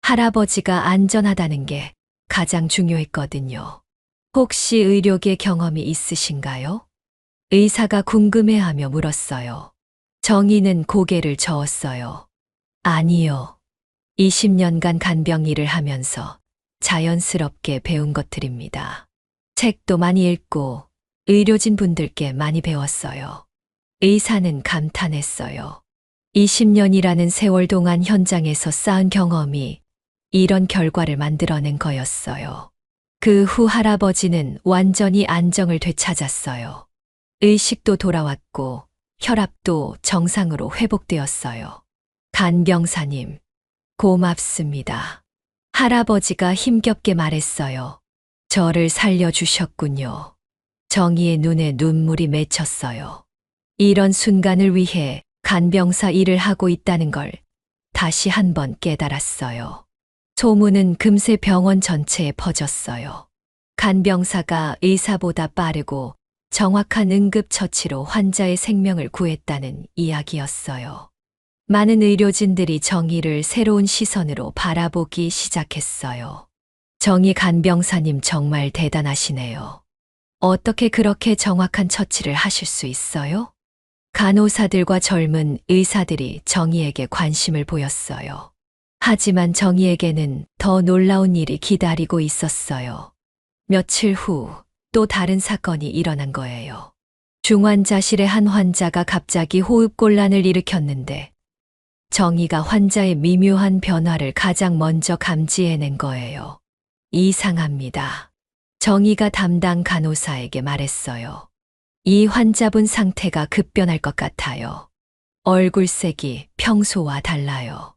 할아버지가 안전하다는 게 가장 중요했거든요. 혹시 의료계 경험이 있으신가요? 의사가 궁금해하며 물었어요. 정의는 고개를 저었어요. 아니요. 20년간 간병 일을 하면서 자연스럽게 배운 것들입니다. 책도 많이 읽고 의료진 분들께 많이 배웠어요. 의사는 감탄했어요. 20년이라는 세월 동안 현장에서 쌓은 경험이 이런 결과를 만들어낸 거였어요. 그 후 할아버지는 완전히 안정을 되찾았어요. 의식도 돌아왔고 혈압도 정상으로 회복되었어요. 간병사님, 고맙습니다. 할아버지가 힘겹게 말했어요. 저를 살려주셨군요. 정의의 눈에 눈물이 맺혔어요. 이런 순간을 위해 간병사 일을 하고 있다는 걸 다시 한번 깨달았어요. 소문은 금세 병원 전체에 퍼졌어요. 간병사가 의사보다 빠르고 정확한 응급처치로 환자의 생명을 구했다는 이야기였어요. 많은 의료진들이 정의를 새로운 시선으로 바라보기 시작했어요. 정의 간병사님 정말 대단하시네요. 어떻게 그렇게 정확한 처치를 하실 수 있어요? 간호사들과 젊은 의사들이 정의에게 관심을 보였어요. 하지만 정의에게는 더 놀라운 일이 기다리고 있었어요. 며칠 후 또 다른 사건이 일어난 거예요. 중환자실의 한 환자가 갑자기 호흡곤란을 일으켰는데 정의가 환자의 미묘한 변화를 가장 먼저 감지해낸 거예요. 이상합니다. 정의가 담당 간호사에게 말했어요. 이 환자분 상태가 급변할 것 같아요. 얼굴색이 평소와 달라요.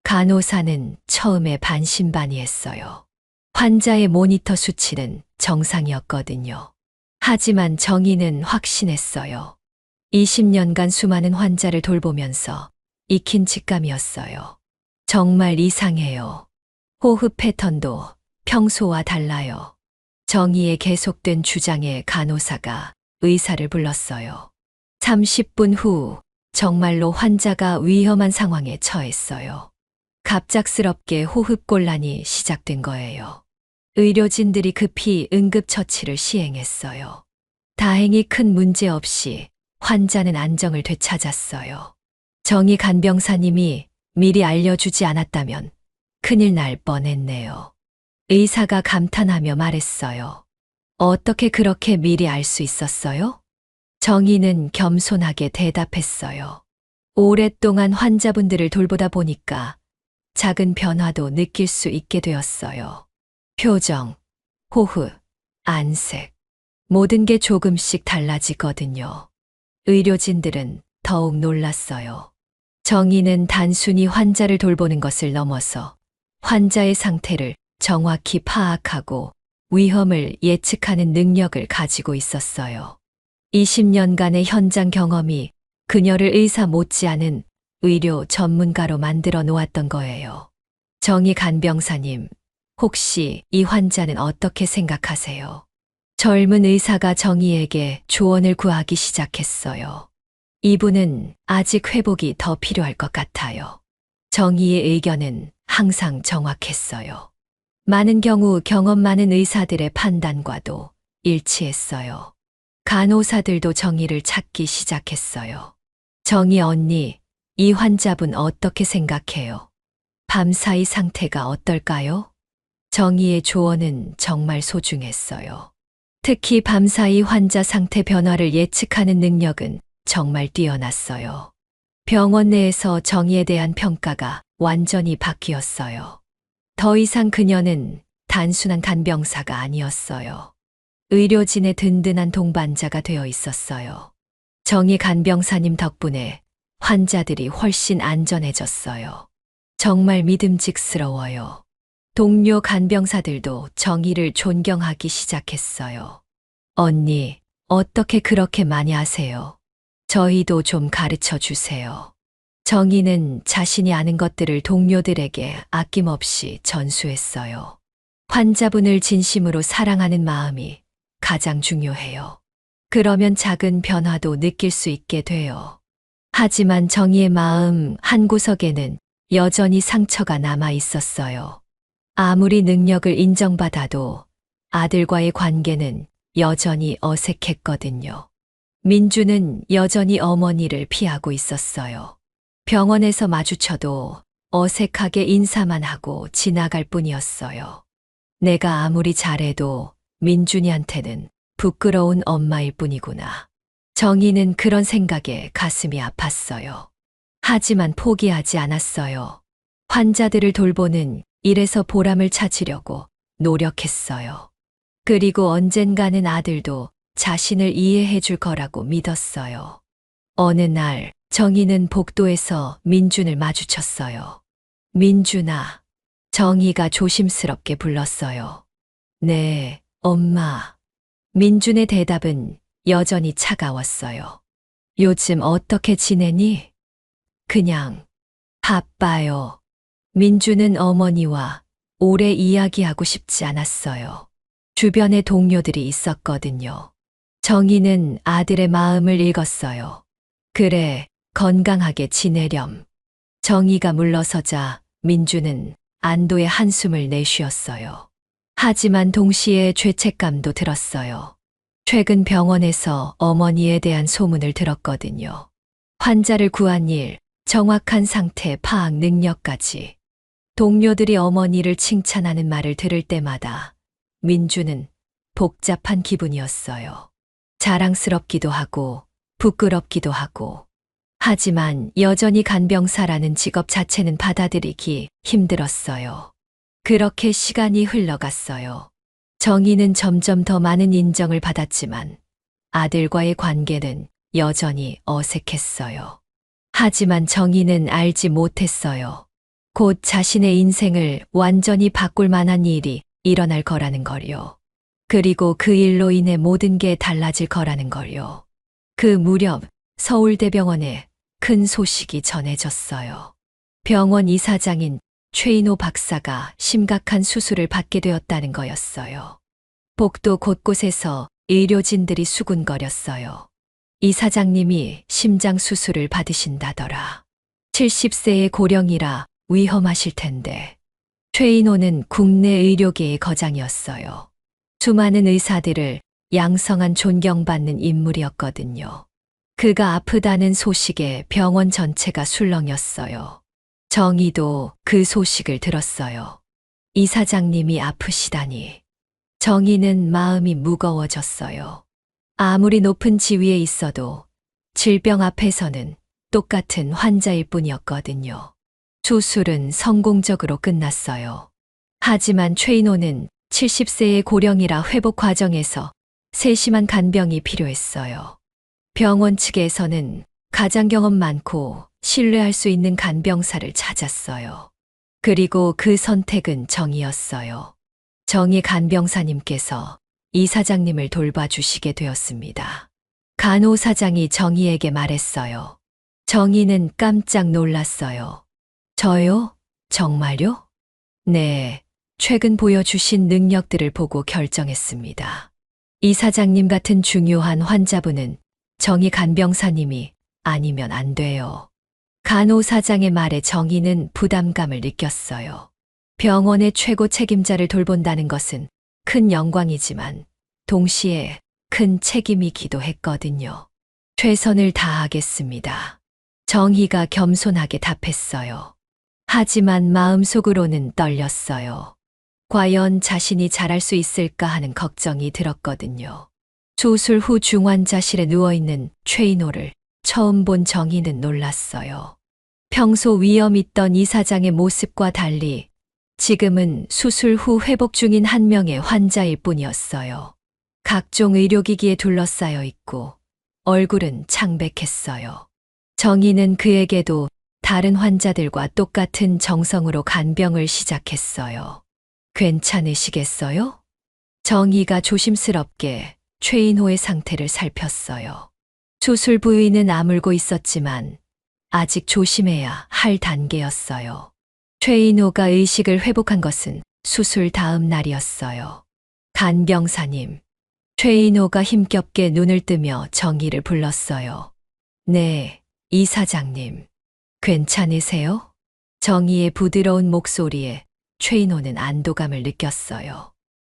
간호사는 처음에 반신반의했어요. 환자의 모니터 수치는 정상이었거든요. 하지만 정의는 확신했어요. 20년간 수많은 환자를 돌보면서 익힌 직감이었어요. 정말 이상해요. 호흡 패턴도 평소와 달라요. 정의의 계속된 주장에 간호사가 의사를 불렀어요. 30분 후 정말로 환자가 위험한 상황에 처했어요. 갑작스럽게 호흡곤란이 시작된 거예요. 의료진들이 급히 응급처치를 시행했어요. 다행히 큰 문제 없이 환자는 안정을 되찾았어요. 정의 간병사님이 미리 알려주지 않았다면 큰일 날 뻔했네요. 의사가 감탄하며 말했어요. 어떻게 그렇게 미리 알 수 있었어요? 정의는 겸손하게 대답했어요. 오랫동안 환자분들을 돌보다 보니까 작은 변화도 느낄 수 있게 되었어요. 표정, 호흡, 안색, 모든 게 조금씩 달라지거든요. 의료진들은 더욱 놀랐어요. 정의는 단순히 환자를 돌보는 것을 넘어서 환자의 상태를 정확히 파악하고 위험을 예측하는 능력을 가지고 있었어요. 20년간의 현장 경험이 그녀를 의사 못지않은 의료 전문가로 만들어 놓았던 거예요. 정의 간병사님, 혹시 이 환자는 어떻게 생각하세요? 젊은 의사가 정의에게 조언을 구하기 시작했어요. 이분은 아직 회복이 더 필요할 것 같아요. 정의의 의견은 항상 정확했어요. 많은 경우 경험 많은 의사들의 판단과도 일치했어요. 간호사들도 정의를 찾기 시작했어요. 정의 언니, 이 환자분 어떻게 생각해요? 밤사이 상태가 어떨까요? 정의의 조언은 정말 소중했어요. 특히 밤사이 환자 상태 변화를 예측하는 능력은 정말 뛰어났어요. 병원 내에서 정의에 대한 평가가 완전히 바뀌었어요. 더 이상 그녀는 단순한 간병사가 아니었어요. 의료진의 든든한 동반자가 되어 있었어요. 정의 간병사님 덕분에 환자들이 훨씬 안전해졌어요. 정말 믿음직스러워요. 동료 간병사들도 정의를 존경하기 시작했어요. 언니, 어떻게 그렇게 많이 아세요? 저희도 좀 가르쳐 주세요. 정의는 자신이 아는 것들을 동료들에게 아낌없이 전수했어요. 환자분을 진심으로 사랑하는 마음이 가장 중요해요. 그러면 작은 변화도 느낄 수 있게 돼요. 하지만 정의의 마음 한구석에는 여전히 상처가 남아 있었어요. 아무리 능력을 인정받아도 아들과의 관계는 여전히 어색했거든요. 민주는 여전히 어머니를 피하고 있었어요. 병원에서 마주쳐도 어색하게 인사만 하고 지나갈 뿐이었어요. 내가 아무리 잘해도 민준이한테는 부끄러운 엄마일 뿐이구나. 정의는 그런 생각에 가슴이 아팠어요. 하지만 포기하지 않았어요. 환자들을 돌보는 일에서 보람을 찾으려고 노력했어요. 그리고 언젠가는 아들도 자신을 이해해 줄 거라고 믿었어요. 어느 날 정의는 복도에서 민준을 마주쳤어요. 민준아, 정의가 조심스럽게 불렀어요. 네, 엄마. 민준의 대답은 여전히 차가웠어요. 요즘 어떻게 지내니? 그냥 바빠요. 민준은 어머니와 오래 이야기하고 싶지 않았어요. 주변에 동료들이 있었거든요. 정의는 아들의 마음을 읽었어요. 그래, 건강하게 지내렴. 정의가 물러서자 민준은 안도의 한숨을 내쉬었어요. 하지만 동시에 죄책감도 들었어요. 최근 병원에서 어머니에 대한 소문을 들었거든요. 환자를 구한 일, 정확한 상태 파악 능력까지. 동료들이 어머니를 칭찬하는 말을 들을 때마다 민주는 복잡한 기분이었어요. 자랑스럽기도 하고 부끄럽기도 하고. 하지만 여전히 간병사라는 직업 자체는 받아들이기 힘들었어요. 그렇게 시간이 흘러갔어요. 정의는 점점 더 많은 인정을 받았지만 아들과의 관계는 여전히 어색했어요. 하지만 정의는 알지 못했어요. 곧 자신의 인생을 완전히 바꿀 만한 일이 일어날 거라는 걸요. 그리고 그 일로 인해 모든 게 달라질 거라는 걸요. 그 무렵 서울대병원에 큰 소식이 전해졌어요. 병원 이사장인 최인호 박사가 심각한 수술을 받게 되었다는 거였어요. 복도 곳곳에서 의료진들이 수군거렸어요. 이 사장님이 심장 수술을 받으신다더라. 70세의 고령이라 위험하실 텐데. 최인호는 국내 의료계의 거장이었어요. 수많은 의사들을 양성한 존경받는 인물이었거든요. 그가 아프다는 소식에 병원 전체가 술렁였어요. 정의도 그 소식을 들었어요. 이 사장님이 아프시다니. 정의는 마음이 무거워졌어요. 아무리 높은 지위에 있어도 질병 앞에서는 똑같은 환자일 뿐이었거든요. 수술은 성공적으로 끝났어요. 하지만 최인호는 70세의 고령이라 회복 과정에서 세심한 간병이 필요했어요. 병원 측에서는 가장 경험 많고 신뢰할 수 있는 간병사를 찾았어요. 그리고 그 선택은 정이었어요. 정이 간병사님께서 이 사장님을 돌봐주시게 되었습니다. 간호사장이 정희에게 말했어요. 정희는 깜짝 놀랐어요. 저요? 정말요? 네, 최근 보여주신 능력들을 보고 결정했습니다. 이 사장님 같은 중요한 환자분은 정희 간병사님이 아니면 안 돼요. 간호사장의 말에 정희는 부담감을 느꼈어요. 병원의 최고 책임자를 돌본다는 것은 큰 영광이지만 동시에 큰 책임이기도 했거든요. 최선을 다하겠습니다. 정희가 겸손하게 답했어요. 하지만 마음속으로는 떨렸어요. 과연 자신이 잘할 수 있을까 하는 걱정이 들었거든요. 수술 후 중환자실에 누워있는 최인호를 처음 본 정희는 놀랐어요. 평소 위험 있던 이 사장의 모습과 달리 지금은 수술 후 회복 중인 한 명의 환자일 뿐이었어요. 각종 의료기기에 둘러싸여 있고 얼굴은 창백했어요. 정희는 그에게도 다른 환자들과 똑같은 정성으로 간병을 시작했어요. 괜찮으시겠어요? 정희가 조심스럽게 최인호의 상태를 살폈어요. 수술 부위는 아물고 있었지만 아직 조심해야 할 단계였어요. 최인호가 의식을 회복한 것은 수술 다음 날이었어요. 간병사님, 최인호가 힘겹게 눈을 뜨며 정희를 불렀어요. 네, 이 사장님. 괜찮으세요? 정희의 부드러운 목소리에 최인호는 안도감을 느꼈어요.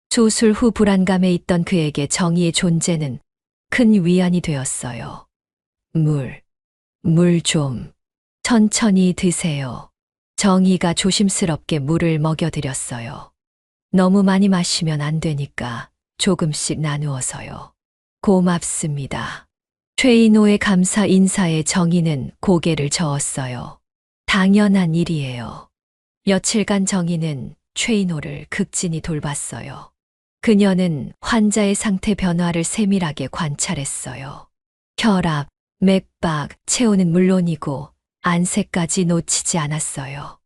수술 후 불안감에 있던 그에게 정희의 존재는 큰 위안이 되었어요. 물 좀. 천천히 드세요. 정희가 조심스럽게 물을 먹여드렸어요. 너무 많이 마시면 안 되니까 조금씩 나누어서요. 고맙습니다. 최인호의 감사 인사에 정희는 고개를 저었어요. 당연한 일이에요. 며칠간 정희는 최인호를 극진히 돌봤어요. 그녀는 환자의 상태 변화를 세밀하게 관찰했어요. 혈압, 맥박, 체온은 물론이고 안색까지 놓치지 않았어요.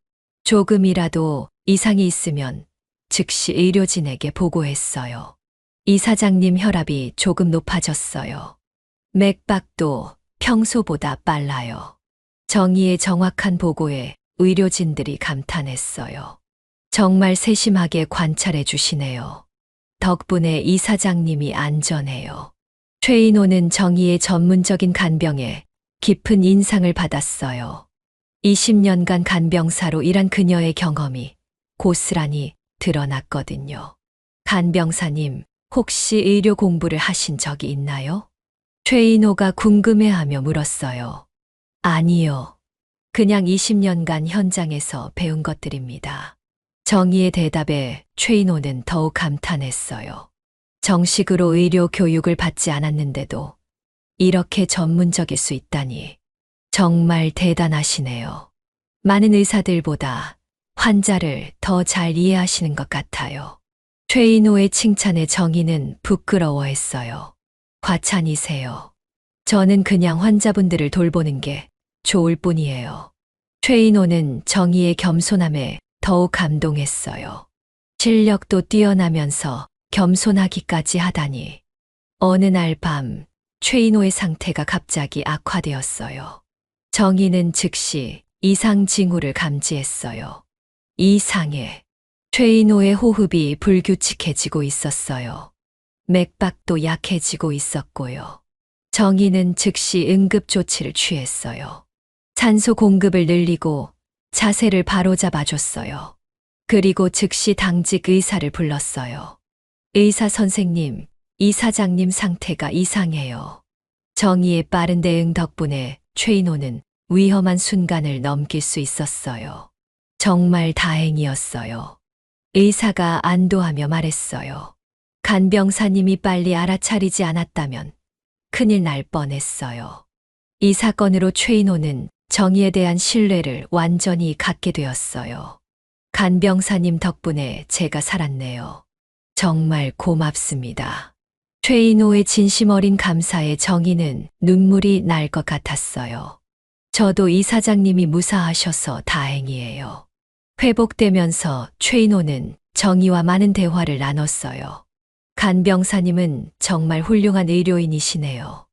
조금이라도 이상이 있으면 즉시 의료진에게 보고했어요. 이 사장님 혈압이 조금 높아졌어요. 맥박도 평소보다 빨라요. 정희의 정확한 보고에 의료진들이 감탄했어요. 정말 세심하게 관찰해 주시네요. 덕분에 이 사장님이 안전해요. 최인호는 정희의 전문적인 간병에 깊은 인상을 받았어요. 20년간 간병사로 일한 그녀의 경험이 고스란히 드러났거든요. 간병사님, 혹시 의료 공부를 하신 적이 있나요? 최인호가 궁금해하며 물었어요. 아니요. 그냥 20년간 현장에서 배운 것들입니다. 정희의 대답에 최인호는 더욱 감탄했어요. 정식으로 의료 교육을 받지 않았는데도 이렇게 전문적일 수 있다니 정말 대단하시네요. 많은 의사들보다 환자를 더 잘 이해하시는 것 같아요. 최인호의 칭찬에 정희는 부끄러워했어요. 과찬이세요. 저는 그냥 환자분들을 돌보는 게 좋을 뿐이에요. 최인호는 정희의 겸손함에 더욱 감동했어요. 실력도 뛰어나면서 겸손하기까지 하다니. 어느 날 밤 최인호의 상태가 갑자기 악화되었어요. 정희는 즉시 이상 징후를 감지했어요. 이상해. 최인호의 호흡이 불규칙해지고 있었어요. 맥박도 약해지고 있었고요. 정희는 즉시 응급조치를 취했어요. 산소 공급을 늘리고 자세를 바로잡아줬어요. 그리고 즉시 당직 의사를 불렀어요. 의사 선생님, 이 사장님 상태가 이상해요. 정희의 빠른 대응 덕분에 최인호는 위험한 순간을 넘길 수 있었어요. 정말 다행이었어요. 의사가 안도하며 말했어요. 간병사님이 빨리 알아차리지 않았다면 큰일 날 뻔했어요. 이 사건으로 최인호는 정희에 대한 신뢰를 완전히 갖게 되었어요. 간병사님 덕분에 제가 살았네요. 정말 고맙습니다. 최인호의 진심 어린 감사에 정희는 눈물이 날 것 같았어요. 저도 이 사장님이 무사하셔서 다행이에요. 회복되면서 최인호는 정희와 많은 대화를 나눴어요. 간병사님은 정말 훌륭한 의료인이시네요.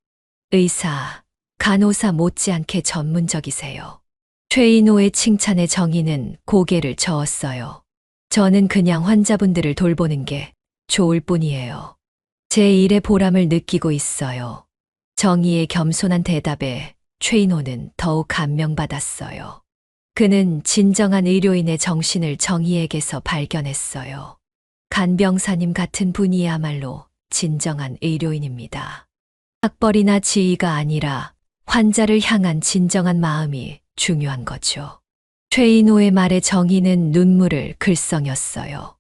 의사, 간호사 못지않게 전문적이세요. 최인호의 칭찬에 정희는 고개를 저었어요. 저는 그냥 환자분들을 돌보는 게 좋을 뿐이에요. 제 일의 보람을 느끼고 있어요. 정희의 겸손한 대답에 최인호는 더욱 감명받았어요. 그는 진정한 의료인의 정신을 정희에게서 발견했어요. 간병사님 같은 분이야말로 진정한 의료인입니다. 학벌이나 지위가 아니라 환자를 향한 진정한 마음이 중요한 거죠. 최인호의 말에 정희는 눈물을 글썽였어요.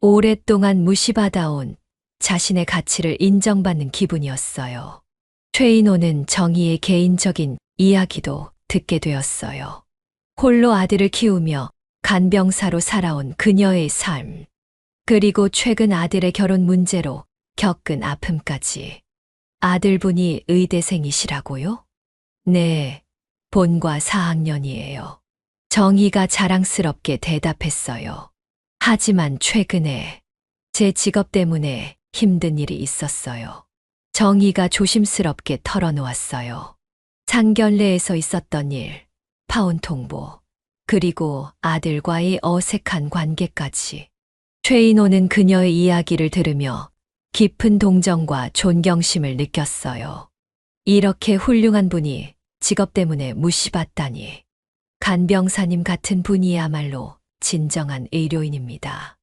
오랫동안 무시받아온 자신의 가치를 인정받는 기분이었어요. 최인호는 정희의 개인적인 이야기도 듣게 되었어요. 홀로 아들을 키우며 간병사로 살아온 그녀의 삶, 그리고 최근 아들의 결혼 문제로 겪은 아픔까지. 아들분이 의대생이시라고요? 네, 본과 4학년이에요. 정희가 자랑스럽게 대답했어요. 하지만 최근에 제 직업 때문에 힘든 일이 있었어요. 정희가 조심스럽게 털어놓았어요. 상견례에서 있었던 일, 파혼 통보, 그리고 아들과의 어색한 관계까지. 최인호는 그녀의 이야기를 들으며 깊은 동정과 존경심을 느꼈어요. 이렇게 훌륭한 분이 직업 때문에 무시받다니. 간병사님 같은 분이야말로 진정한 의료인입니다.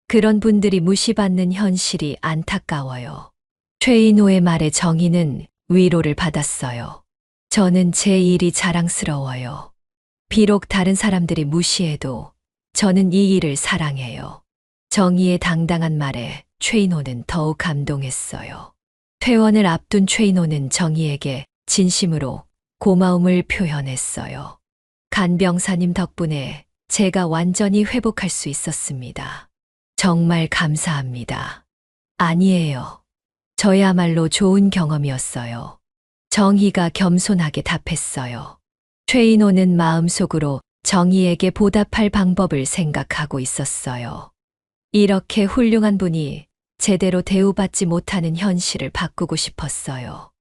그런 분들이 무시받는 현실이 안타까워요. 최인호의 말에 정희는 위로를 받았어요. 저는 제 일이 자랑스러워요. 비록 다른 사람들이 무시해도 저는 이 일을 사랑해요. 정희의 당당한 말에 최인호는 더욱 감동했어요. 퇴원을 앞둔 최인호는 정희에게 진심으로 고마움을 표현했어요. 간병사님 덕분에 제가 완전히 회복할 수 있었습니다. 정말 감사합니다. 아니에요. 저야말로 좋은 경험이었어요. 정희가 겸손하게 답했어요. 최인호는 마음속으로 정희에게 보답할 방법을 생각하고 있었어요. 이렇게 훌륭한 분이 제대로 대우받지 못하는 현실을 바꾸고 싶었어요.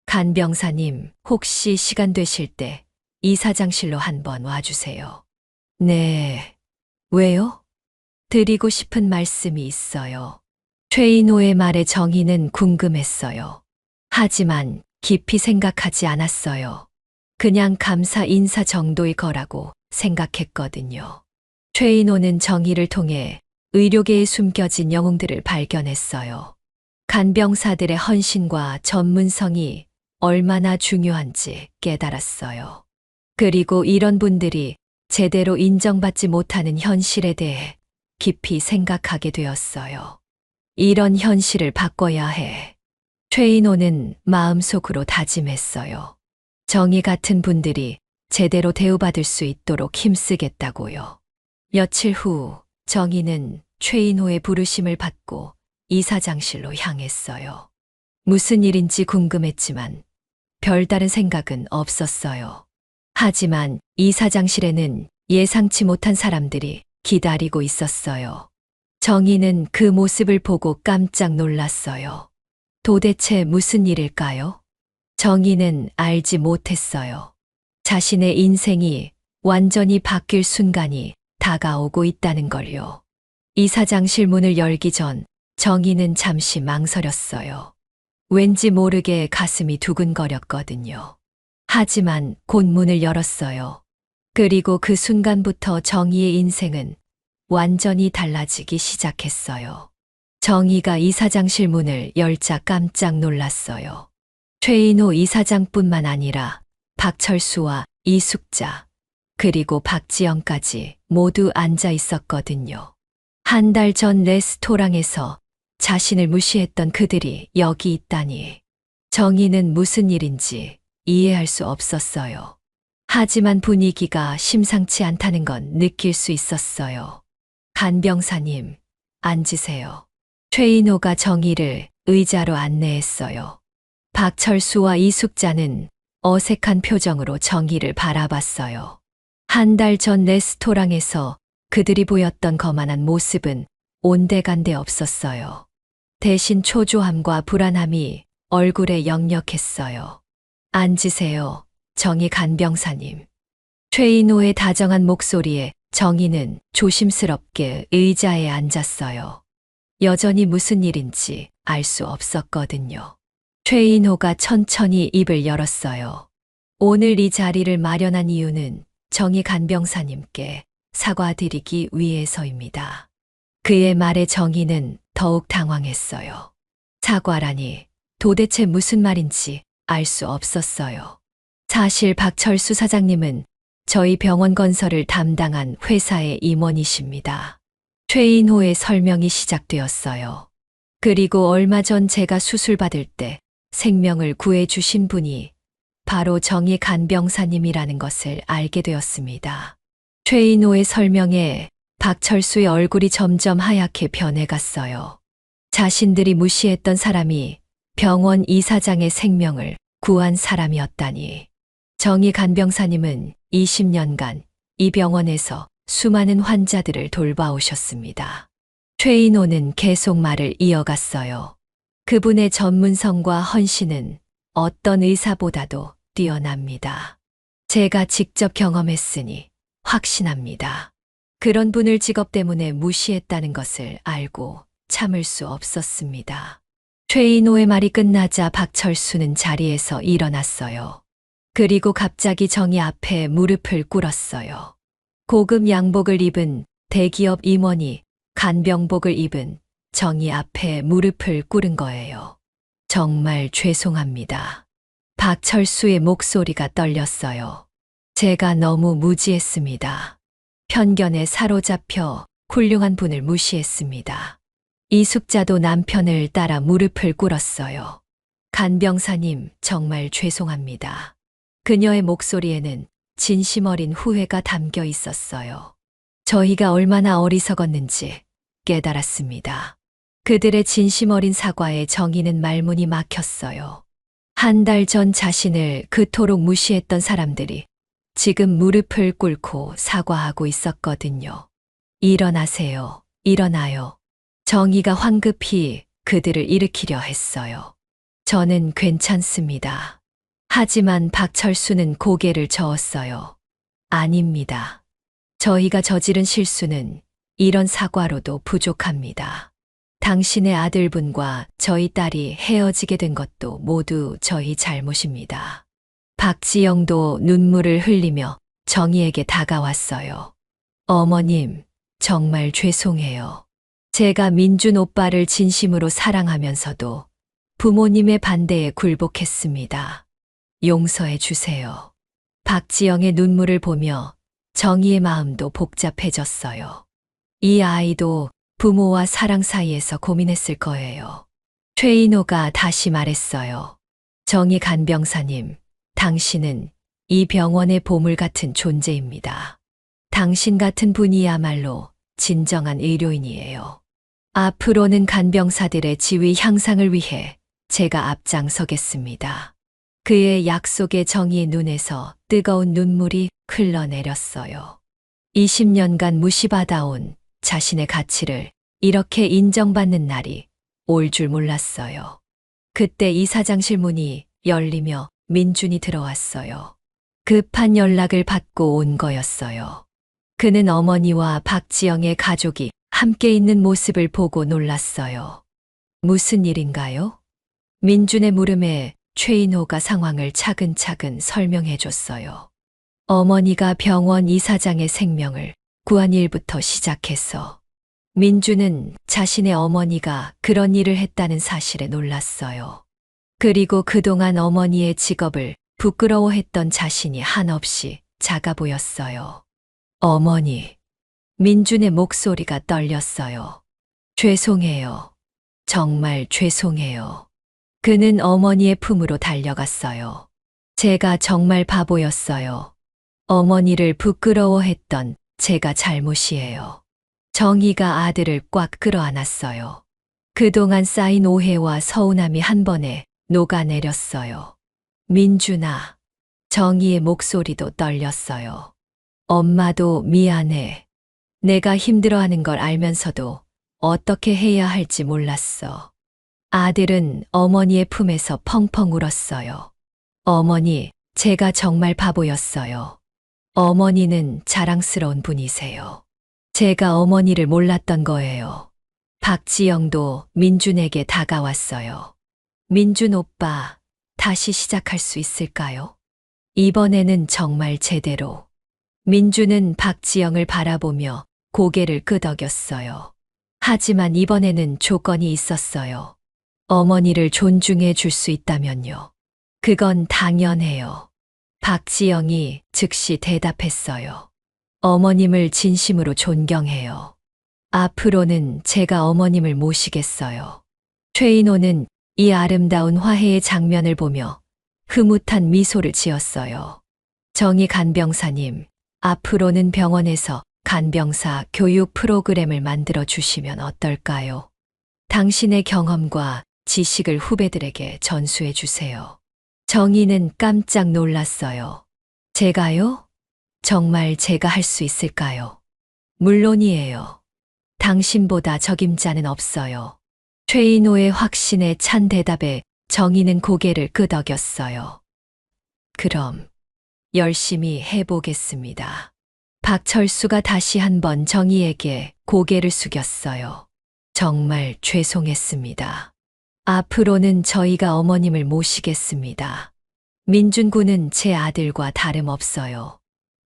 간병사님, 혹시 시간 되실 때 이사장실로 한번 와주세요. 네. 왜요? 드리고 싶은 말씀이 있어요. 최인호의 말에 정희는 궁금했어요. 하지만 깊이 생각하지 않았어요. 그냥 감사 인사 정도의 거라고 생각했거든요. 최인호는 정희를 통해 의료계에 숨겨진 영웅들을 발견했어요. 간병사들의 헌신과 전문성이 얼마나 중요한지 깨달았어요. 그리고 이런 분들이 제대로 인정받지 못하는 현실에 대해 깊이 생각하게 되었어요. 이런 현실을 바꿔야 해. 최인호는 마음속으로 다짐했어요. 정희 같은 분들이 제대로 대우받을 수 있도록 힘쓰겠다고요. 며칠 후 정희는 최인호의 부르심을 받고 이사장실로 향했어요. 무슨 일인지 궁금했지만 별다른 생각은 없었어요. 하지만 이사장실에는 예상치 못한 사람들이 기다리고 있었어요. 정희는 그 모습을 보고 깜짝 놀랐어요. 도대체 무슨 일일까요? 정희는 알지 못했어요. 자신의 인생이 완전히 바뀔 순간이 다가오고 있다는 걸요. 이사장실 문을 열기 전 정희는 잠시 망설였어요. 왠지 모르게 가슴이 두근거렸거든요. 하지만 곧 문을 열었어요. 그리고 그 순간부터 정희의 인생은 완전히 달라지기 시작했어요. 정희가 이사장실 문을 열자 깜짝 놀랐어요. 최인호 이사장뿐만 아니라 박철수와 이숙자, 그리고 박지영까지 모두 앉아 있었거든요. 한 달 전 레스토랑에서 자신을 무시했던 그들이 여기 있다니. 정희는 무슨 일인지 이해할 수 없었어요. 하지만 분위기가 심상치 않다는 건 느낄 수 있었어요. 간병사님, 앉으세요. 최인호가 정희를 의자로 안내했어요. 박철수와 이숙자는 어색한 표정으로 정희를 바라봤어요. 한 달 전 레스토랑에서 그들이 보였던 거만한 모습은 온데간데 없었어요. 대신 초조함과 불안함이 얼굴에 역력했어요. 앉으세요, 정희 간병사님. 최인호의 다정한 목소리에 정희는 조심스럽게 의자에 앉았어요. 여전히 무슨 일인지 알 수 없었거든요. 최인호가 천천히 입을 열었어요. 오늘 이 자리를 마련한 이유는 정희 간병사님께 사과드리기 위해서입니다. 그의 말에 정희는 더욱 당황했어요. 사과라니 도대체 무슨 말인지 알 수 없었어요. 사실 박철수 사장님은 저희 병원 건설을 담당한 회사의 임원이십니다. 최인호의 설명이 시작되었어요. 그리고 얼마 전 제가 수술받을 때 생명을 구해주신 분이 바로 정희 간병사님이라는 것을 알게 되었습니다. 최인호의 설명에 박철수의 얼굴이 점점 하얗게 변해갔어요. 자신들이 무시했던 사람이 병원 이사장의 생명을 구한 사람이었다니. 정희 간병사님은 20년간 이 병원에서 수많은 환자들을 돌봐오셨습니다. 최인호는 계속 말을 이어갔어요. 그분의 전문성과 헌신은 어떤 의사보다도 뛰어납니다. 제가 직접 경험했으니 확신합니다. 그런 분을 직업 때문에 무시했다는 것을 알고 참을 수 없었습니다. 최인호의 말이 끝나자 박철수는 자리에서 일어났어요. 그리고 갑자기 정희 앞에 무릎을 꿇었어요. 고급 양복을 입은 대기업 임원이 간병복을 입은 정희 앞에 무릎을 꿇은 거예요. 정말 죄송합니다. 박철수의 목소리가 떨렸어요. 제가 너무 무지했습니다. 편견에 사로잡혀 훌륭한 분을 무시했습니다. 이숙자도 남편을 따라 무릎을 꿇었어요. 간병사님, 정말 죄송합니다. 그녀의 목소리에는 진심 어린 후회가 담겨 있었어요. 저희가 얼마나 어리석었는지 깨달았습니다. 그들의 진심 어린 사과에 정희는 말문이 막혔어요. 한 달 전 자신을 그토록 무시했던 사람들이 지금 무릎을 꿇고 사과하고 있었거든요. 일어나세요. 일어나요. 정희가 황급히 그들을 일으키려 했어요. 저는 괜찮습니다. 하지만 박철수는 고개를 저었어요. 아닙니다. 저희가 저지른 실수는 이런 사과로도 부족합니다. 당신의 아들분과 저희 딸이 헤어지게 된 것도 모두 저희 잘못입니다. 박지영도 눈물을 흘리며 정희에게 다가왔어요. 어머님, 정말 죄송해요. 제가 민준 오빠를 진심으로 사랑하면서도 부모님의 반대에 굴복했습니다. 용서해 주세요. 박지영의 눈물을 보며 정희의 마음도 복잡해졌어요. 이 아이도 부모와 사랑 사이에서 고민했을 거예요. 최인호가 다시 말했어요. 정희 간병사님, 당신은 이 병원의 보물 같은 존재입니다. 당신 같은 분이야말로 진정한 의료인이에요. 앞으로는 간병사들의 지위 향상을 위해 제가 앞장서겠습니다. 그의 약속에 정희의 눈에서 뜨거운 눈물이 흘러내렸어요. 20년간 무시받아온 자신의 가치를 이렇게 인정받는 날이 올 줄 몰랐어요. 그때 이사장실 문이 열리며 민준이 들어왔어요. 급한 연락을 받고 온 거였어요. 그는 어머니와 박지영의 가족이 함께 있는 모습을 보고 놀랐어요. 무슨 일인가요? 민준의 물음에 최인호가 상황을 차근차근 설명해 줬어요. 어머니가 병원 이사장의 생명을 구한 일부터 시작해서 민준은 자신의 어머니가 그런 일을 했다는 사실에 놀랐어요. 그리고 그동안 어머니의 직업을 부끄러워했던 자신이 한없이 작아 보였어요. 어머니, 민준의 목소리가 떨렸어요. 죄송해요. 정말 죄송해요. 그는 어머니의 품으로 달려갔어요. 제가 정말 바보였어요. 어머니를 부끄러워했던 제가 잘못이에요. 정희가 아들을 꽉 끌어안았어요. 그동안 쌓인 오해와 서운함이 한 번에 녹아내렸어요. 민준아, 정희의 목소리도 떨렸어요. 엄마도 미안해. 내가 힘들어하는 걸 알면서도 어떻게 해야 할지 몰랐어. 아들은 어머니의 품에서 펑펑 울었어요. 어머니, 제가 정말 바보였어요. 어머니는 자랑스러운 분이세요. 제가 어머니를 몰랐던 거예요. 박지영도 민준에게 다가왔어요. 민준 오빠, 다시 시작할 수 있을까요? 이번에는 정말 제대로. 민준은 박지영을 바라보며 고개를 끄덕였어요. 하지만 이번에는 조건이 있었어요. 어머니를 존중해 줄 수 있다면요. 그건 당연해요. 박지영이 즉시 대답했어요. 어머님을 진심으로 존경해요. 앞으로는 제가 어머님을 모시겠어요. 최인호는 이 아름다운 화해의 장면을 보며 흐뭇한 미소를 지었어요. 정희 간병사님, 앞으로는 병원에서 간병사 교육 프로그램을 만들어 주시면 어떨까요? 당신의 경험과 지식을 후배들에게 전수해 주세요. 정희는 깜짝 놀랐어요. 제가요? 정말 제가 할 수 있을까요? 물론이에요. 당신보다 적임자는 없어요. 최인호의 확신에 찬 대답에 정희는 고개를 끄덕였어요. 그럼 열심히 해보겠습니다. 박철수가 다시 한번 정희에게 고개를 숙였어요. 정말 죄송했습니다. 앞으로는 저희가 어머님을 모시겠습니다. 민준 군은 제 아들과 다름없어요.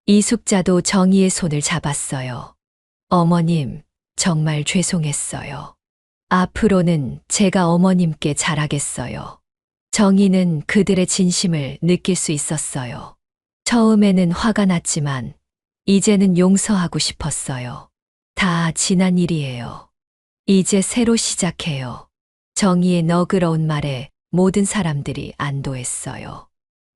이숙자도 정희의 손을 잡았어요. 어머님, 정말 죄송했어요. 앞으로는 제가 어머님께 잘하겠어요. 정희는 그들의 진심을 느낄 수 있었어요. 처음에는 화가 났지만 이제는 용서하고 싶었어요. 다 지난 일이에요. 이제 새로 시작해요. 정희의 너그러운 말에 모든 사람들이 안도했어요.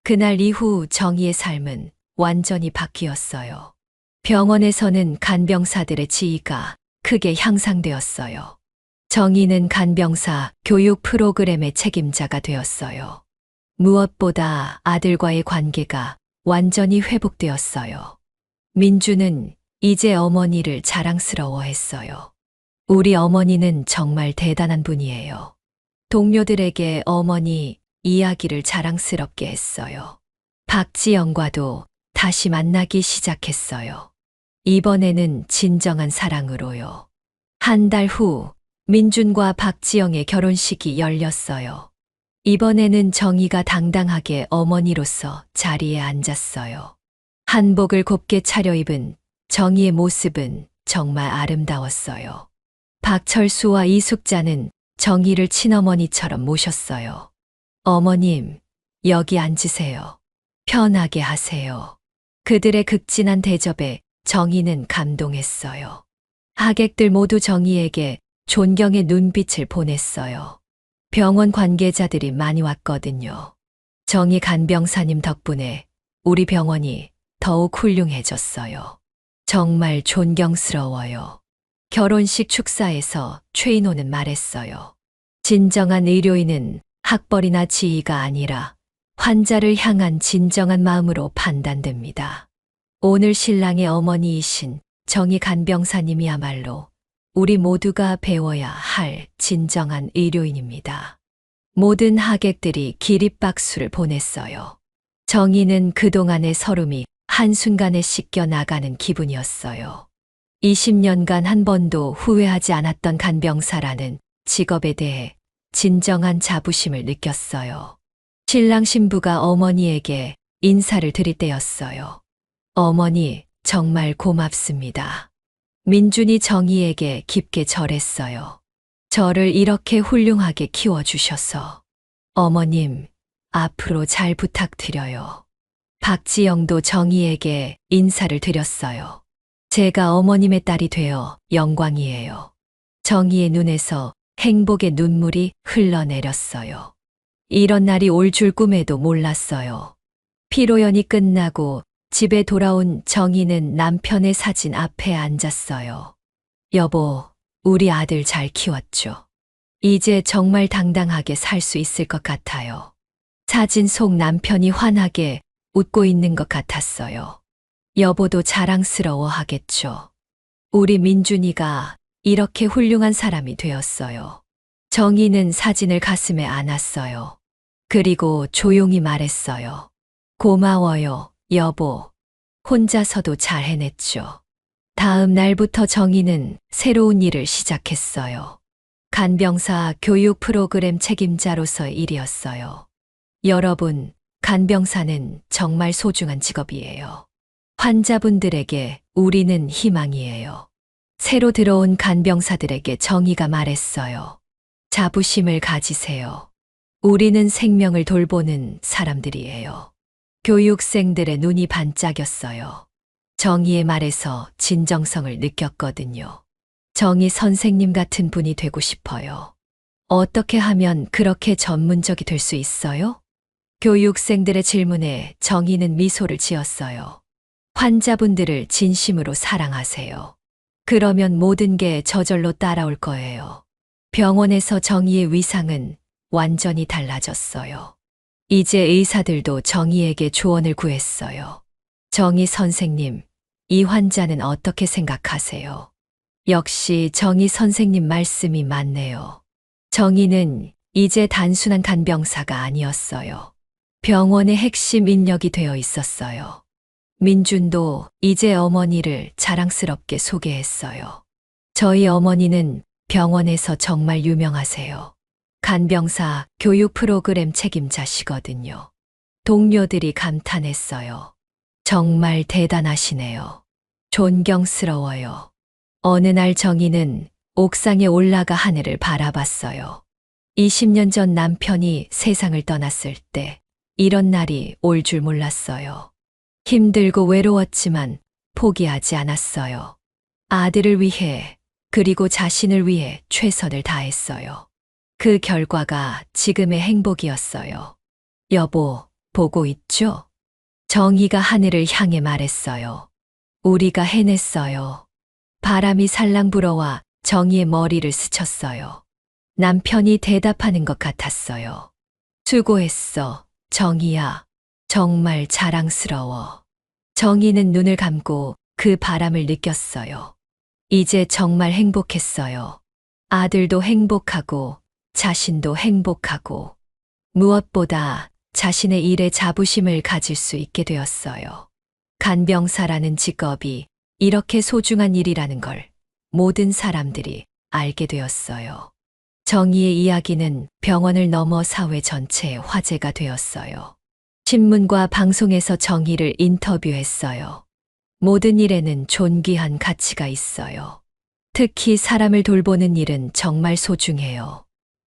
그날 이후 정희의 삶은 완전히 바뀌었어요. 병원에서는 간병사들의 지위가 크게 향상되었어요. 정희는 간병사 교육 프로그램의 책임자가 되었어요. 무엇보다 아들과의 관계가 완전히 회복되었어요. 민주는 이제 어머니를 자랑스러워했어요. 우리 어머니는 정말 대단한 분이에요. 동료들에게 어머니 이야기를 자랑스럽게 했어요. 박지영과도 다시 만나기 시작했어요. 이번에는 진정한 사랑으로요. 한 달 후 민준과 박지영의 결혼식이 열렸어요. 이번에는 정희가 당당하게 어머니로서 자리에 앉았어요. 한복을 곱게 차려입은 정희의 모습은 정말 아름다웠어요. 박철수와 이숙자는 정희를 친어머니처럼 모셨어요. 어머님, 여기 앉으세요. 편하게 하세요. 그들의 극진한 대접에 정희는 감동했어요. 하객들 모두 정희에게 존경의 눈빛을 보냈어요. 병원 관계자들이 많이 왔거든요. 정희 간병사님 덕분에 우리 병원이 더욱 훌륭해졌어요. 정말 존경스러워요. 결혼식 축사에서 최인호는 말했어요. 진정한 의료인은 학벌이나 지위가 아니라 환자를 향한 진정한 마음으로 판단됩니다. 오늘 신랑의 어머니이신 정희 간병사님이야말로 우리 모두가 배워야 할 진정한 의료인입니다. 모든 하객들이 기립박수를 보냈어요. 정희는 그동안의 서름이 한순간에 씻겨 나가는 기분이었어요. 20년간 한 번도 후회하지 않았던 간병사라는 직업에 대해 진정한 자부심을 느꼈어요. 신랑 신부가 어머니에게 인사를 드릴 때였어요. 어머니, 정말 고맙습니다. 민준이 정희에게 깊게 절했어요. 저를 이렇게 훌륭하게 키워주셔서. 어머님, 앞으로 잘 부탁드려요. 박지영도 정희에게 인사를 드렸어요. 제가 어머님의 딸이 되어 영광이에요. 정희의 눈에서 행복의 눈물이 흘러내렸어요. 이런 날이 올 줄 꿈에도 몰랐어요. 피로연이 끝나고 집에 돌아온 정희는 남편의 사진 앞에 앉았어요. 여보, 우리 아들 잘 키웠죠? 이제 정말 당당하게 살 수 있을 것 같아요. 사진 속 남편이 환하게 웃고 있는 것 같았어요. 여보도 자랑스러워 하겠죠. 우리 민준이가 이렇게 훌륭한 사람이 되었어요. 정희는 사진을 가슴에 안았어요. 그리고 조용히 말했어요. 고마워요, 여보. 혼자서도 잘 해냈죠. 다음 날부터 정희는 새로운 일을 시작했어요. 간병사 교육 프로그램 책임자로서의 일이었어요. 여러분, 간병사는 정말 소중한 직업이에요. 환자분들에게 우리는 희망이에요. 새로 들어온 간병사들에게 정의가 말했어요. 자부심을 가지세요. 우리는 생명을 돌보는 사람들이에요. 교육생들의 눈이 반짝였어요. 정의의 말에서 진정성을 느꼈거든요. 정의 선생님 같은 분이 되고 싶어요. 어떻게 하면 그렇게 전문적이 될 수 있어요? 교육생들의 질문에 정의는 미소를 지었어요. 환자분들을 진심으로 사랑하세요. 그러면 모든 게 저절로 따라올 거예요. 병원에서 정의의 위상은 완전히 달라졌어요. 이제 의사들도 정의에게 조언을 구했어요. 정의 선생님, 이 환자는 어떻게 생각하세요? 역시 정의 선생님 말씀이 맞네요. 정의는 이제 단순한 간병사가 아니었어요. 병원의 핵심 인력이 되어 있었어요. 민준도 이제 어머니를 자랑스럽게 소개했어요. 저희 어머니는 병원에서 정말 유명하세요. 간병사 교육 프로그램 책임자시거든요. 동료들이 감탄했어요. 정말 대단하시네요. 존경스러워요. 어느 날 정희는 옥상에 올라가 하늘을 바라봤어요. 20년 전 남편이 세상을 떠났을 때 이런 날이 올 줄 몰랐어요. 힘들고 외로웠지만 포기하지 않았어요. 아들을 위해 그리고 자신을 위해 최선을 다했어요. 그 결과가 지금의 행복이었어요. 여보, 보고 있죠? 정희가 하늘을 향해 말했어요. 우리가 해냈어요. 바람이 살랑 불어와 정희의 머리를 스쳤어요. 남편이 대답하는 것 같았어요. 수고했어, 정희야. 정말 자랑스러워. 정희는 눈을 감고 그 바람을 느꼈어요. 이제 정말 행복했어요. 아들도 행복하고 자신도 행복하고 무엇보다 자신의 일에 자부심을 가질 수 있게 되었어요. 간병사라는 직업이 이렇게 소중한 일이라는 걸 모든 사람들이 알게 되었어요. 정의의 이야기는 병원을 넘어 사회 전체의 화제가 되었어요. 신문과 방송에서 정의를 인터뷰했어요. 모든 일에는 존귀한 가치가 있어요. 특히 사람을 돌보는 일은 정말 소중해요.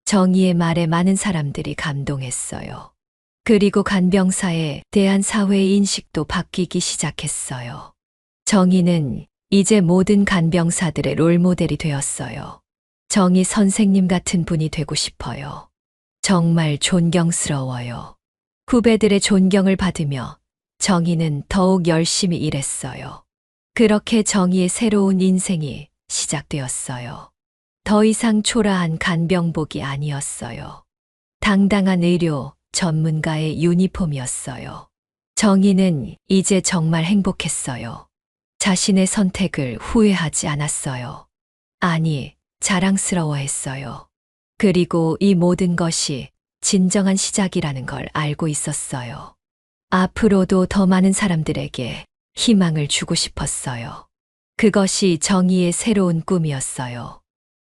정의의 말에 많은 사람들이 감동했어요. 그리고 간병사에 대한 사회의 인식도 바뀌기 시작했어요. 정의는 이제 모든 간병사들의 롤모델이 되었어요. 정의 선생님 같은 분이 되고 싶어요. 정말 존경스러워요. 후배들의 존경을 받으며 정의는 더욱 열심히 일했어요. 그렇게 정의의 새로운 인생이 시작되었어요. 더 이상 초라한 간병복이 아니었어요. 당당한 의료 전문가의 유니폼이었어요. 정의는 이제 정말 행복했어요. 자신의 선택을 후회하지 않았어요. 아니, 자랑스러워했어요. 그리고 이 모든 것이 진정한 시작이라는 걸 알고 있었어요. 앞으로도 더 많은 사람들에게 희망을 주고 싶었어요. 그것이 정의의 새로운 꿈이었어요.